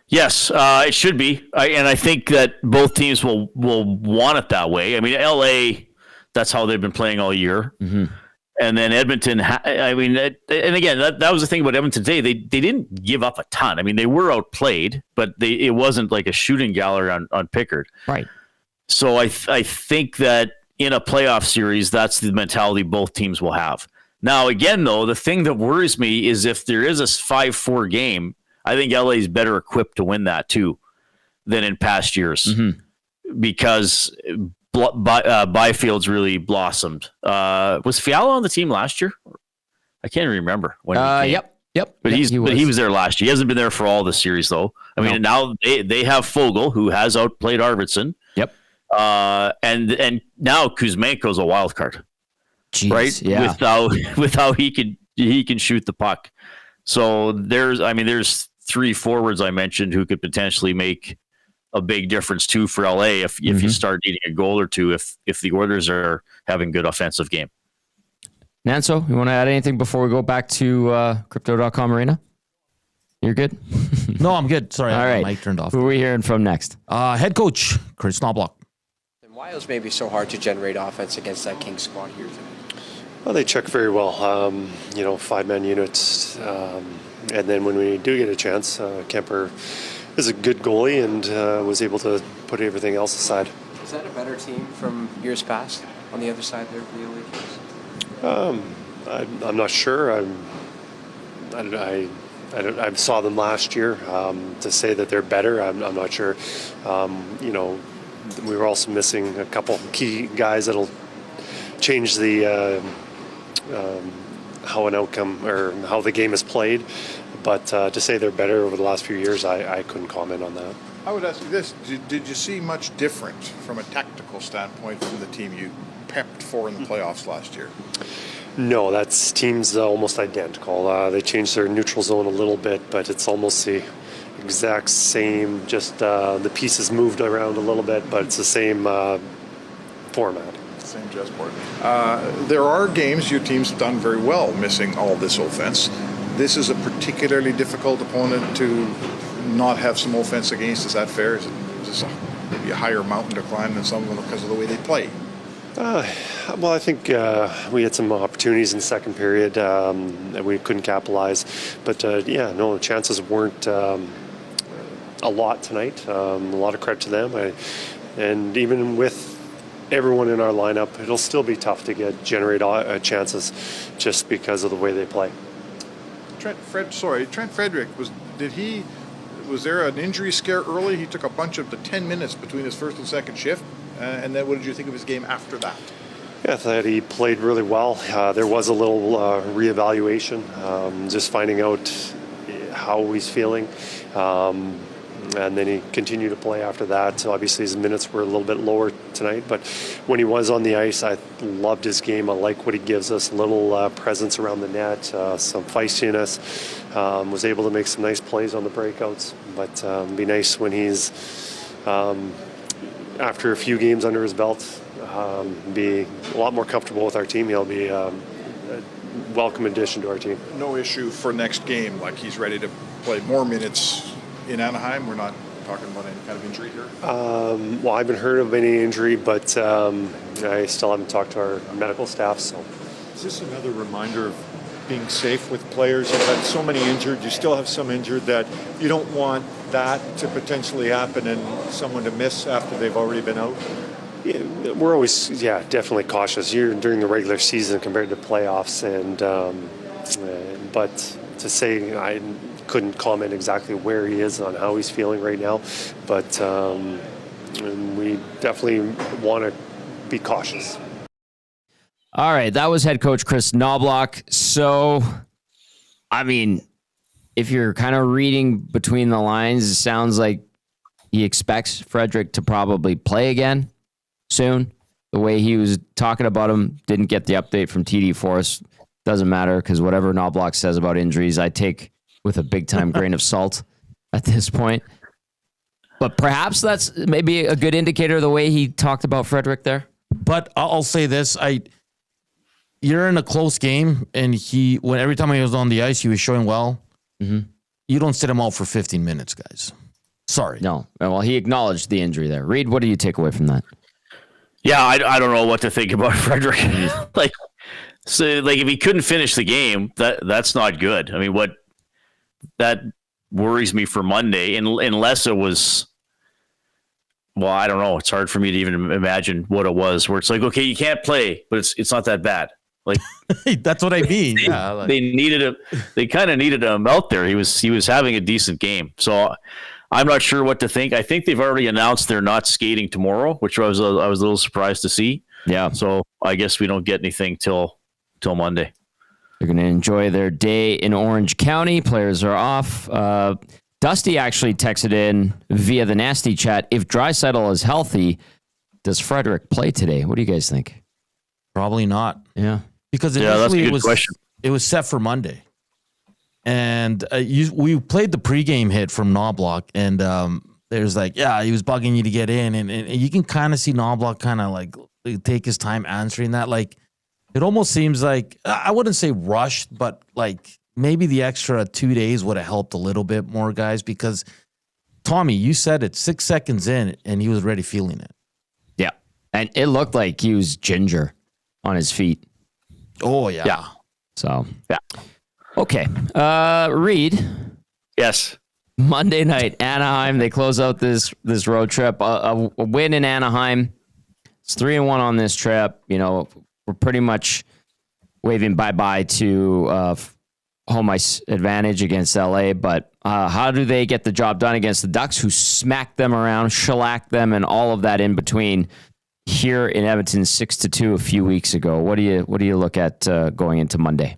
Yes, it should be. And I think that both teams will want it that way. I mean, LA, that's how they've been playing all year. Mm-hmm. And then Edmonton, and again, that was the thing about Edmonton today. They didn't give up a ton. I mean, they were outplayed, but it wasn't like a shooting gallery on Pickard. Right. So I think that in a playoff series, that's the mentality both teams will have. Now, again, though, the thing that worries me is if there is a 5-4 game, I think LA is better equipped to win that too than in past years because Byfield's really blossomed. Was Fiala on the team last year? I can't remember when. Yep. But he was there last year. He hasn't been there for all the series though. I mean, now they have Fogle, who has outplayed Arvidsson. Yep. And now Kuzmenko's a wild card. Jeez, right? Yeah. Without he can shoot the puck. So there's 3 forwards I mentioned who could potentially make a big difference too for LA if you start needing a goal or two if the Oilers are having good offensive game. Nanso, you want to add anything before we go back to Crypto.com Arena? You're good? No, I'm good. Sorry, all right. My mic turned off. Who are we hearing from next? Head coach Kris Knoblauch. And why it was maybe so hard to generate offense against that Kings squad here today? Well, they check very well. 5-man units. And then when we do get a chance, Kuemper is a good goalie and was able to put everything else aside. Is that a better team from years past on the other side there for the Oilers? I'm not sure. I saw them last year. To say that they're better, I'm not sure. We were also missing a couple key guys that'll change the how an outcome or how the game is played. But to say they're better over the last few years, I couldn't comment on that. I would ask you this. Did you see much different from a tactical standpoint from the team you prepped for in the playoffs last year? No, that's teams almost identical. They changed their neutral zone a little bit, but it's almost the exact same. Just the pieces moved around a little bit, but it's the same format. Same chessboard. There are games your team's done very well missing all this offense. This is a particularly difficult opponent to not have some offense against. Is that fair? Is this maybe a higher mountain to climb than some of them because of the way they play? Well, I think we had some opportunities in the second period that we couldn't capitalize. But, the chances weren't a lot tonight. A lot of credit to them. And even with everyone in our lineup, it'll still be tough to generate chances just because of the way they play. Trent Frederic, was there an injury scare early? He took a bunch of the 10 minutes between his first and second shift. And then what did you think of his game after that? Yeah, I thought he played really well. There was a little reevaluation, just finding out how he's feeling. And then he continued to play after that. So obviously his minutes were a little bit lower tonight. But when he was on the ice, I loved his game. I like what he gives us, a little presence around the net, some feistiness. Was able to make some nice plays on the breakouts. But it'd be nice when he's... after a few games under his belt, be a lot more comfortable with our team. He'll be a welcome addition to our team. No issue for next game, like he's ready to play more minutes in Anaheim. We're not talking about any kind of injury here? Well, I haven't heard of any injury, but I still haven't talked to our medical staff. So, is this another reminder of being safe with players? You've had so many injured, you still have some injured, that you don't want that to potentially happen and someone to miss after they've already been out? Yeah, we're always, definitely cautious. You're during the regular season compared to playoffs, and but to say I couldn't comment exactly where he is on how he's feeling right now, but we definitely want to be cautious. All right, that was head coach Kris Knoblauch. So, I mean, if you're kind of reading between the lines, it sounds like he expects Frederick to probably play again soon. The way he was talking about him, didn't get the update from TD Force. Doesn't matter, because whatever Knoblauch says about injuries, I take with a big-time grain of salt at this point. But perhaps that's maybe a good indicator of the way he talked about Frederick there. But I'll say this. You're in a close game, and every time he was on the ice, he was showing well. Mm-hmm. You don't sit him out for 15 minutes, guys. Sorry. No. Well, he acknowledged the injury there. Reed, what do you take away from that? Yeah, I don't know what to think about Frederick. If he couldn't finish the game, that's not good. I mean, that worries me for Monday, unless it was, well, I don't know. It's hard for me to even imagine what it was, where it's like, okay, you can't play, but it's not that bad. Like that's what I mean. They kind of needed him out there. He was having a decent game. So I'm not sure what to think. I think they've already announced they're not skating tomorrow, which I was a little surprised to see. Yeah. So I guess we don't get anything till Monday. They're going to enjoy their day in Orange County. Players are off. Dusty actually texted in via the nasty chat, if Draisaitl is healthy, does Frederick play today? What do you guys think? Probably not. Yeah. Because that's a initially good question. It was set for Monday. And we played the pregame hit from Knoblock, and there's he was bugging you to get in. And you can kind of see Knoblock kind of like take his time answering that. Like, it almost seems like, I wouldn't say rushed, but like maybe the extra 2 days would have helped a little bit more, guys, because Tommy, you said it 6 seconds in and he was already feeling it. Yeah. And it looked like he was ginger on his feet. Oh, yeah. So, yeah. Okay. Reed. Yes. Monday night, Anaheim. They close out this road trip. A win in Anaheim. It's 3-1 on this trip. You know, we're pretty much waving bye-bye to home ice advantage against LA. But how do they get the job done against the Ducks, who smacked them around, shellacked them, and all of that in between here in Edmonton 6-2 a few weeks ago? What do you look at going into Monday?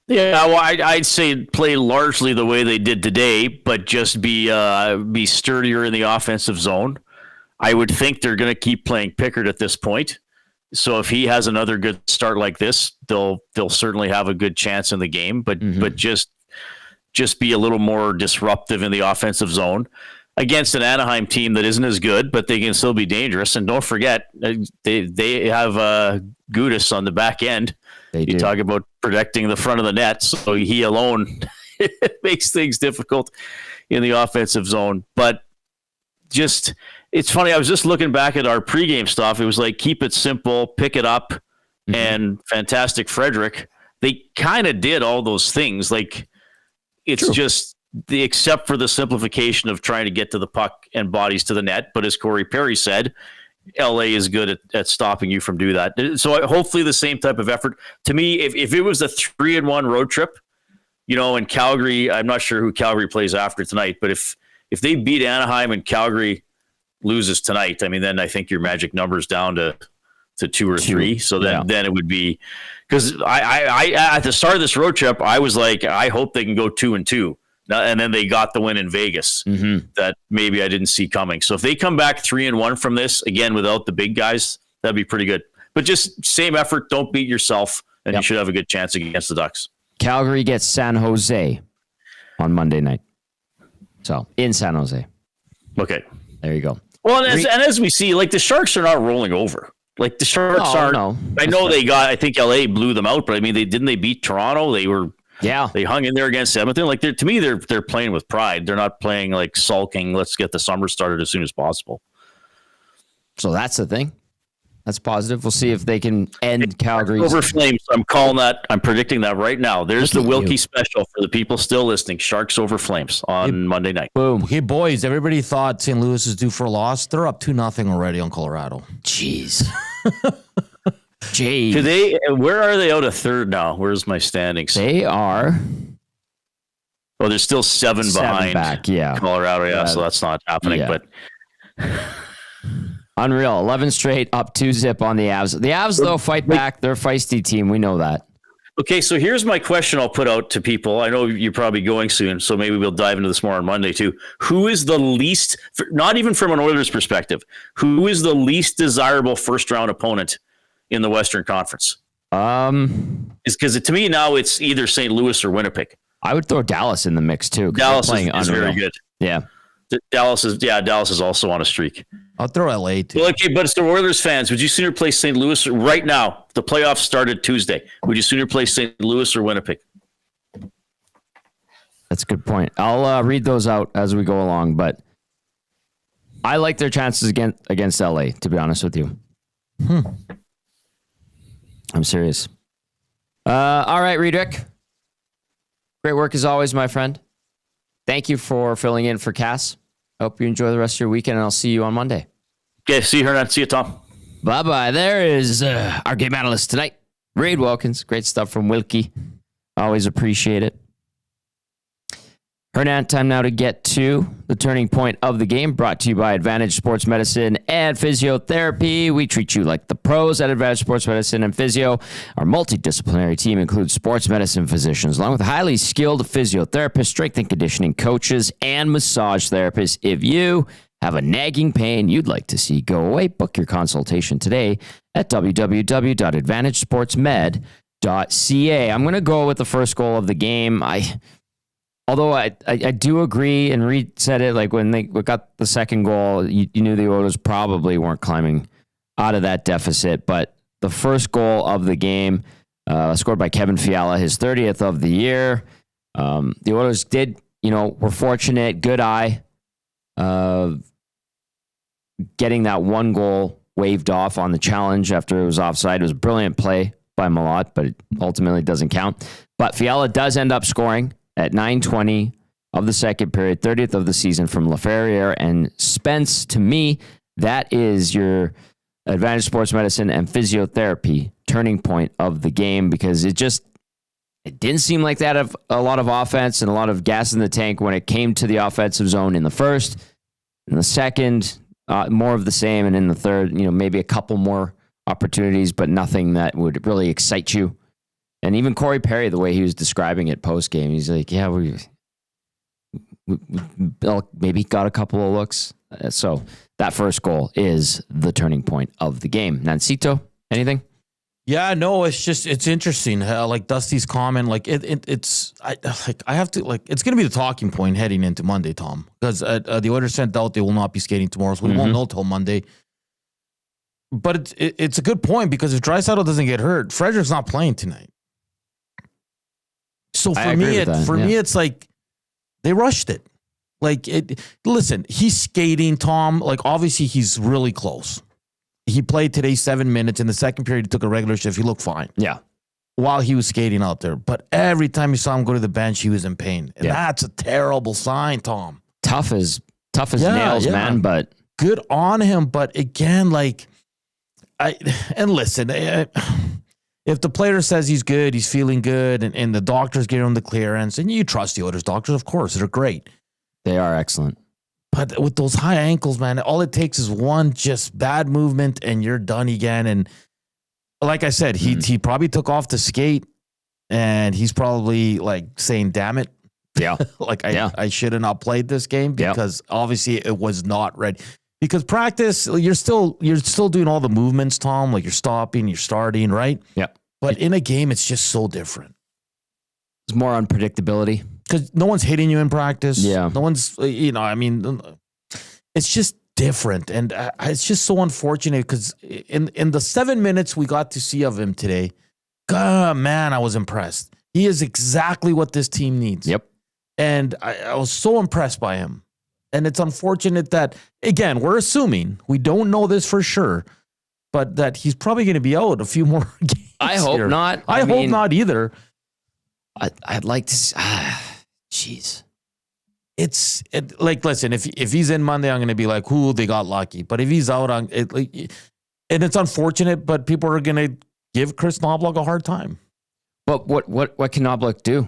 Yeah, well, I'd say play largely the way they did today, but just be sturdier in the offensive zone. I would think they're going to keep playing Pickard at this point. So if he has another good start like this, they'll certainly have a good chance in the game. But just be a little more disruptive in the offensive zone against an Anaheim team that isn't as good, but they can still be dangerous. And don't forget, they have Gudis on the back end. You talk about protecting the front of the net, so he alone makes things difficult in the offensive zone. But just, it's funny, I was just looking back at our pregame stuff. It was like, keep it simple, pick it up, and fantastic Frederick. They kind of did all those things. Like, it's just, except for the simplification of trying to get to the puck and bodies to the net. But as Corey Perry said, LA is good at stopping you from doing that. So hopefully the same type of effort. To me, if it was a 3-1 road trip, you know, in Calgary, I'm not sure who Calgary plays after tonight, but if they beat Anaheim and Calgary loses tonight, I mean, then I think your magic number's down to 2 or 3. So then it would be, because I at the start of this road trip, I was like, I hope they can go 2-2. And then they got the win in Vegas that maybe I didn't see coming. So if they come back 3-1 from this, again, without the big guys, that'd be pretty good. But just same effort, don't beat yourself, and you should have a good chance against the Ducks. Calgary gets San Jose on Monday night. So, in San Jose. Okay. There you go. Well, and as we see, like, the Sharks are not rolling over. Like, the Sharks aren't. No, I know I think LA blew them out, but I mean, didn't they beat Toronto? They hung in there against Edmonton. Like, to me, they're playing with pride. They're not playing like sulking. Let's get the summer started as soon as possible. So that's the thing. That's positive. We'll see if they can end Calgary's over Flames. I'm calling that. I'm predicting that right now. There's the Wilkie special for the people still listening. Sharks over Flames on Monday night. Boom. Hey, boys, everybody thought St. Louis is due for a loss. They're up 2-0 already on Colorado. Jeez. Jeez. Where are they out of third now? Where's my standings? They are. Oh, there's still 7 behind back, Colorado. Yeah, so that's not happening. Yeah. But Unreal. 11 straight up 2-0 on the Avs. The Avs, though, fight back. They're a feisty team. We know that. Okay, so here's my question I'll put out to people. I know you're probably going soon, so maybe we'll dive into this more on Monday too. Who is the least, not even from an Oilers perspective, who is the least desirable first-round opponent in the Western Conference? It's because to me now it's either St. Louis or Winnipeg. I would throw Dallas in the mix too. Dallas is very good. Yeah. Dallas is also on a streak. I'll throw LA too. Well, okay, but it's the Oilers fans. Would you sooner play St. Louis right now? The playoffs started Tuesday. Would you sooner play St. Louis or Winnipeg? That's a good point. I'll read those out as we go along, but I like their chances against LA, to be honest with you. I'm serious. All right, Riedrich. Great work as always, my friend. Thank you for filling in for Cass. I hope you enjoy the rest of your weekend, and I'll see you on Monday. Okay, see you, Hernan. See you, Tom. Bye-bye. There is our game analyst tonight, Reed Wilkins. Great stuff from Wilkie. Always appreciate it. Hernan, time now to get to the turning point of the game, brought to you by Advantage Sports Medicine and Physiotherapy. We treat you like the pros at Advantage Sports Medicine and Physio. Our multidisciplinary team includes sports medicine physicians, along with highly skilled physiotherapists, strength and conditioning coaches, and massage therapists. If you have a nagging pain you'd like to see go away, book your consultation today at www.advantagesportsmed.ca. I'm going to go with the first goal of the game. Although I do agree, and Reed said it, like when they got the second goal, you knew the Oilers probably weren't climbing out of that deficit. But the first goal of the game, scored by Kevin Fiala, his 30th of the year. The Oilers were fortunate, good eye, getting that one goal waved off on the challenge after it was offside. It was a brilliant play by Malott, but it ultimately doesn't count. But Fiala does end up scoring at 9:20 of the second period, 30th of the season from Laferriere and Spence. To me, that is your Advantage Sports Medicine and Physiotherapy turning point of the game, because it didn't seem like that of a lot of offense and a lot of gas in the tank when it came to the offensive zone in the first. In the second, more of the same. And in the third, maybe a couple more opportunities, but nothing that would really excite you. And even Corey Perry, the way he was describing it post-game, he's like, yeah, we maybe got a couple of looks. So that first goal is the turning point of the game. Nancito, anything? Yeah, no, it's interesting. Like Dusty's comment, like it's going to be the talking point heading into Monday, Tom, because the Oilers sent out they will not be skating tomorrow, so we won't know till Monday. But it's a good point, because if Draisaitl doesn't get hurt, Frederick's not playing tonight. So for me, it's like they rushed it. Like listen, he's skating, Tom. Like obviously he's really close. He played today 7 minutes. In the second period, he took a regular shift. He looked fine. Yeah. While he was skating out there. But every time you saw him go to the bench, he was in pain. And that's a terrible sign, Tom. Tough as nails, man. But good on him. But again, listen, if the player says he's good, he's feeling good, and the doctors give him the clearance, and you trust the Oilers doctors, of course, they're great. They are excellent. But with those high ankles, man, all it takes is one just bad movement and you're done again. And like I said, he probably took off the skate and he's probably like saying, damn it. Yeah. I should have not played this game, because obviously it was not ready. Because practice, you're still doing all the movements, Tom, like you're stopping, you're starting, right? Yeah. But in a game, it's just so different. There's more unpredictability. Because no one's hitting you in practice. Yeah. No one's, it's just different. And it's just so unfortunate, because in the 7 minutes we got to see of him today, God, man, I was impressed. He is exactly what this team needs. Yep. And I was so impressed by him. And it's unfortunate that, again, we're assuming, we don't know this for sure, but that he's probably going to be out a few more games. I hope not. I hope not either. I'd like to. Jeez. Listen, if he's in Monday, I'm going to be like, "Ooh, they got lucky." But if he's out on it, and it's unfortunate, but people are going to give Kris Knoblauch a hard time. But what can Knoblock do?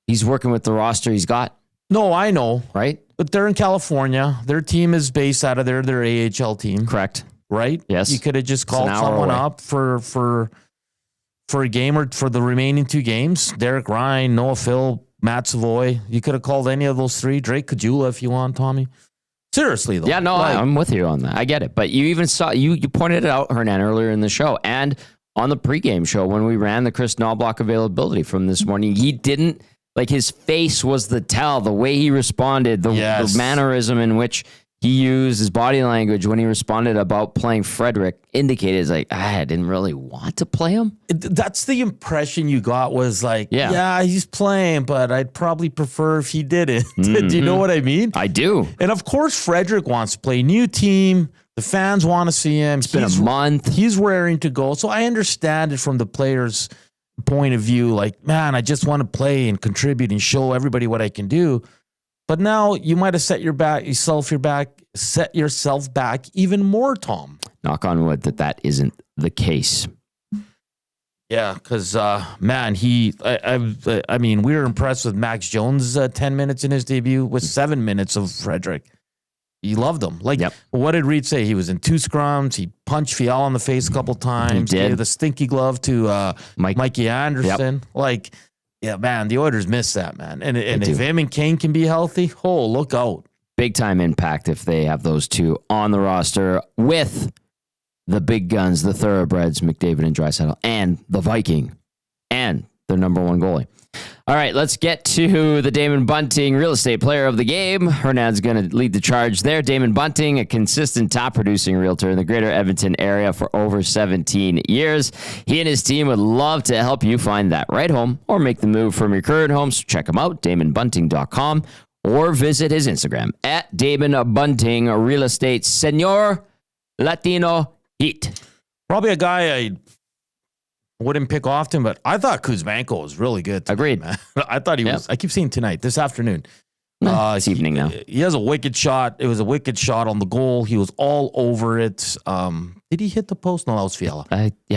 He's working with the roster he's got. No, I know, right? But they're in California. Their team is based out of there. Their AHL team, correct? Right? Yes. You could have just called someone up for a game or for the remaining 2 games. Derek Ryan, Noah Phil, Matt Savoy. You could have called any of those 3. Drake Gazzola if you want, Tommy. Seriously, though. Yeah, no, I'm with you on that. I get it. But you even saw, you pointed it out, Hernan, earlier in the show and on the pregame show when we ran the Kris Knoblauch availability from this morning. He didn't, his face was the tell, the way he responded, the mannerism in which he used his body language when he responded about playing Frederick indicated I didn't really want to play him. That's the impression you got, was yeah, he's playing, but I'd probably prefer if he didn't. Do you know what I mean? I do. And of course, Frederick wants to play. New team. The fans want to see him. It's been a month. He's raring to go. So I understand it from the player's point of view. Man, I just want to play and contribute and show everybody what I can do. But now you might have set yourself back even more, Tom. Knock on wood that isn't the case. Yeah, because man, I mean, we were impressed with Max Jones' 10 minutes in his debut with 7 minutes of Frederick. He loved him. What did Reed say? He was in 2 scrums. He punched Fiala in the face a couple times. He did. Gave the stinky glove to Mikey Anderson. Yep. Yeah, man, the Oilers missed that, man. And if him and Kane can be healthy, look out. Big time impact if they have those 2 on the roster with the big guns, the thoroughbreds, McDavid and Draisaitl, and the Viking, and their number 1 goalie. All right, let's get to the Damon Bunting Real Estate Player of the Game. Hernan's going to lead the charge there. Damon Bunting, a consistent top-producing realtor in the greater Edmonton area for over 17 years. He and his team would love to help you find that right home or make the move from your current home. So check him out, DamonBunting.com, or visit his Instagram at Damon Bunting Real Estate Senor Latino Heat. Probably a guy Wouldn't pick often, but I thought Kuzmenko was really good. Agreed. Man. I thought he was. I keep saying tonight, this afternoon. It's evening now. He has a wicked shot. It was a wicked shot on the goal. He was all over it. Did he hit the post? No, that was Fiala.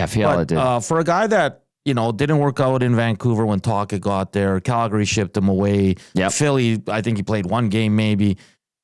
Fiala did. For a guy that, didn't work out in Vancouver when Taka got there, Calgary shipped him away. Yep. Philly, I think he played one game maybe.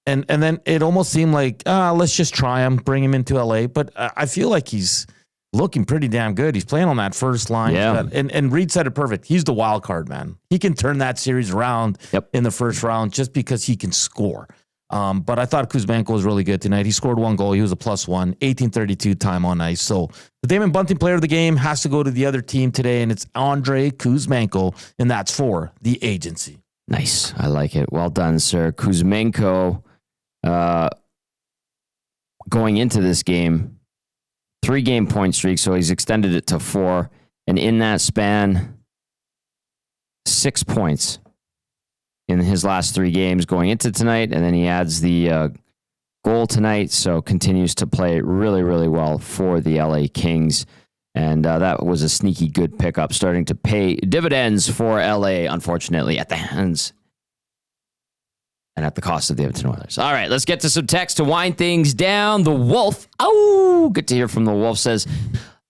And then it almost seemed like, let's just try him, bring him into LA. But I feel like he's looking pretty damn good. He's playing on that first line. Yeah. And Reed said it perfect. He's the wild card, man. He can turn that series around in the first round just because he can score. But I thought Kuzmenko was really good tonight. He scored one goal. He was a +1, 1832 time on ice. So the Damon Bunting player of the game has to go to the other team today, and it's Andrei Kuzmenko, and that's for the agency. Nice. I like it. Well done, sir. Kuzmenko, going into this game, 3-game point streak, so he's extended it to 4. And in that span, 6 points in his last 3 games going into tonight. And then he adds the goal tonight, so continues to play really, really well for the LA Kings. And that was a sneaky good pickup, starting to pay dividends for LA, unfortunately, at the hands and at the cost of the Edmonton Oilers. All right, let's get to some text to wind things down. The Wolf, good to hear from the Wolf, says,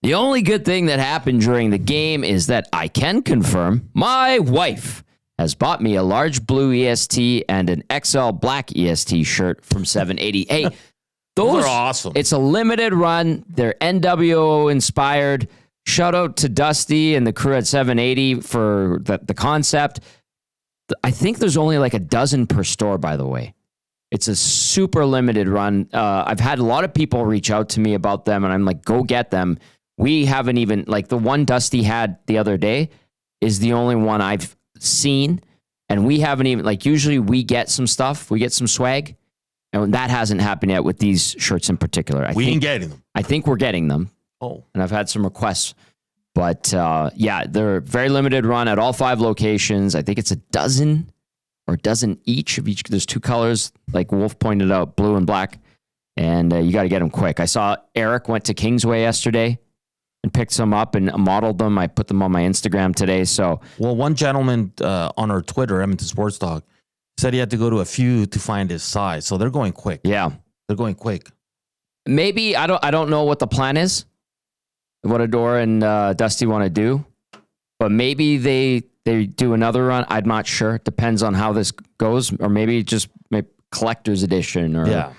the only good thing that happened during the game is that I can confirm my wife has bought me a large blue EST and an XL black EST shirt from 780. Hey, those are awesome. It's a limited run. They're NWO inspired. Shout out to Dusty and the crew at 780 for the concept. I think there's only like a dozen per store, by the way. It's a super limited run. I've had a lot of people reach out to me about them, and I'm like, go get them. We haven't even, like the one Dusty had the other day is the only one I've seen, and we haven't even, like usually we get some stuff, we get some swag, and that hasn't happened yet with these shirts in particular. We ain't getting them. I think we're getting them. Oh. And I've had some requests. But they're very limited run at all 5 locations. I think it's a dozen or a dozen each of each. There's 2 colors, like Wolf pointed out, blue and black. And you got to get them quick. I saw Eric went to Kingsway yesterday and picked some up and modeled them. I put them on my Instagram today. So, well, one gentleman on our Twitter, Edmonton Sports Talk, said he had to go to a few to find his size. So they're going quick. Yeah, they're going quick. Maybe I don't know what the plan is. What Adora and Dusty want to do, but maybe they do another run. I'm not sure. It depends on how this goes, or maybe just collector's edition or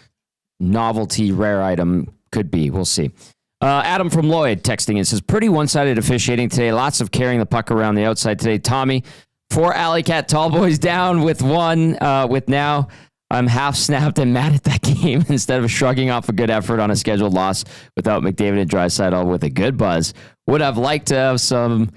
novelty rare item could be. We'll see. Adam from Lloyd texting and says, pretty one-sided officiating today. Lots of carrying the puck around the outside today. Tommy, 4 Alley Cat tall boys down with 1 with now. I'm half snapped and mad at that game instead of shrugging off a good effort on a scheduled loss without McDavid and Draisaitl with a good buzz. Would have liked to have some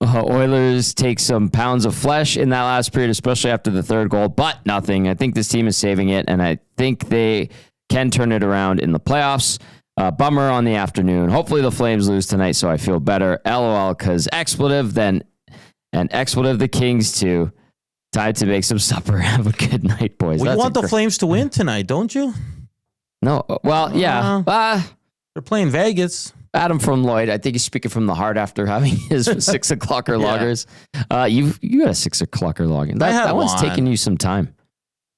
Oilers take some pounds of flesh in that last period, especially after the 3rd goal, but nothing. I think this team is saving it, and I think they can turn it around in the playoffs. Bummer on the afternoon. Hopefully the Flames lose tonight, so I feel better. LOL, because expletive then, and expletive the Kings too. Time to make some supper. Have a good night, boys. We want the Flames to win tonight, don't you? No. Well, yeah. They're playing Vegas. Adam from Lloyd, I think he's speaking from the heart after having his 6 o'clocker loggers. You got a 6 o'clocker login. That one's taking you some time.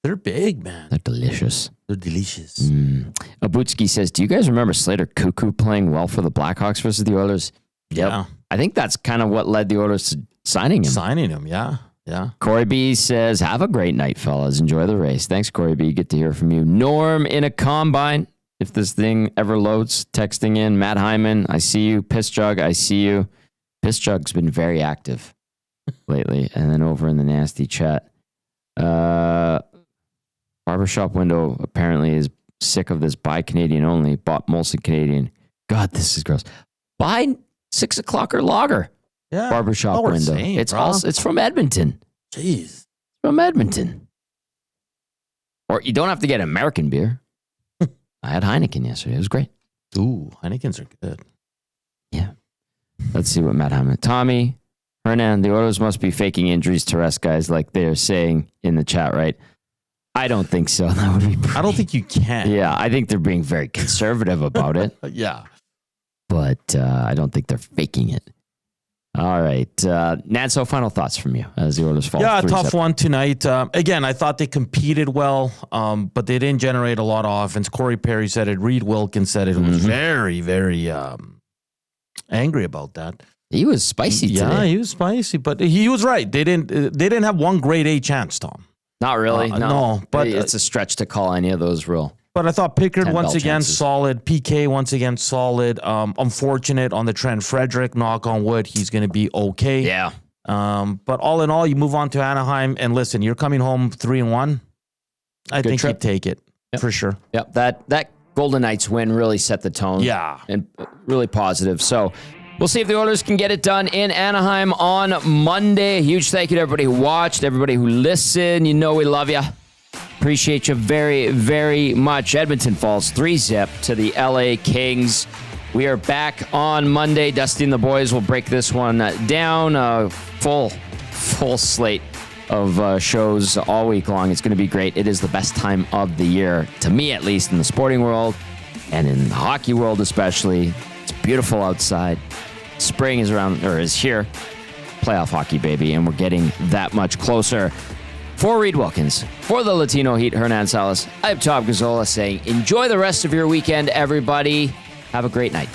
They're big, man. They're delicious. They're delicious. Abutski says, do you guys remember Slater Cuckoo playing well for the Blackhawks versus the Oilers? Yep. Yeah. I think that's kind of what led the Oilers to signing him. Yeah. Yeah. Corey B says, have a great night, fellas. Enjoy the race. Thanks, Corey B. Good to hear from you. Norm in a combine. If this thing ever loads, texting in. Matt Hyman, I see you. Piss Jug, I see you. Piss Jug's been very active lately. And then over in the nasty chat, Barbershop Window apparently is sick of this buy Canadian only. Bought Molson Canadian. God, this is gross. Buy 6 o'clocker lager. Yeah. Barbershop Window. It's from Edmonton. Jeez. From Edmonton. Or you don't have to get American beer. I had Heineken yesterday. It was great. Ooh, Heinekens are good. Yeah. Let's see what Matt Hyman. Tommy, Hernan, the Oilers must be faking injuries to rest guys like they're saying in the chat, right? I don't think so. That would be I don't think you can. Yeah, I think they're being very conservative about it. Yeah. But I don't think they're faking it. All right. Nanso, final thoughts from you as the Oilers fall. Yeah, a 3-7. tough one tonight. Again, I thought they competed well, but they didn't generate a lot of offense. Corey Perry said it. Reed Wilkins said it. Who was very, very angry about that. He was spicy today. Yeah, he was spicy, but he was right. They didn't have one grade A chance, Tom. Not really. No, but it's a stretch to call any of those real. But I thought Pickard 10 once bell again chances. solid. PK once again solid. Unfortunate on the Trent Frederic. Knock on wood, he's going to be okay. Yeah. But all in all, you move on to Anaheim, and listen, you're coming home 3-1. I think trip. you'd take it for sure. Yep. That Golden Knights win really set the tone. Yeah. And really positive. So we'll see if the Oilers can get it done in Anaheim on Monday. Huge thank you to everybody who watched, everybody who listened. You know we love you. Appreciate you very, very much. Edmonton falls 3-0 to the LA Kings. We are back on Monday. Dusty and the boys will break this one down. Full slate of shows all week long. It's going to be great. It is the best time of the year, to me at least, in the sporting world and in the hockey world especially. It's beautiful outside. Spring is here. Playoff hockey, baby, and we're getting that much closer. For Reed Wilkins, for the Latino Heat, Hernan Salas, I'm Tom Gazzola saying enjoy the rest of your weekend, everybody. Have a great night.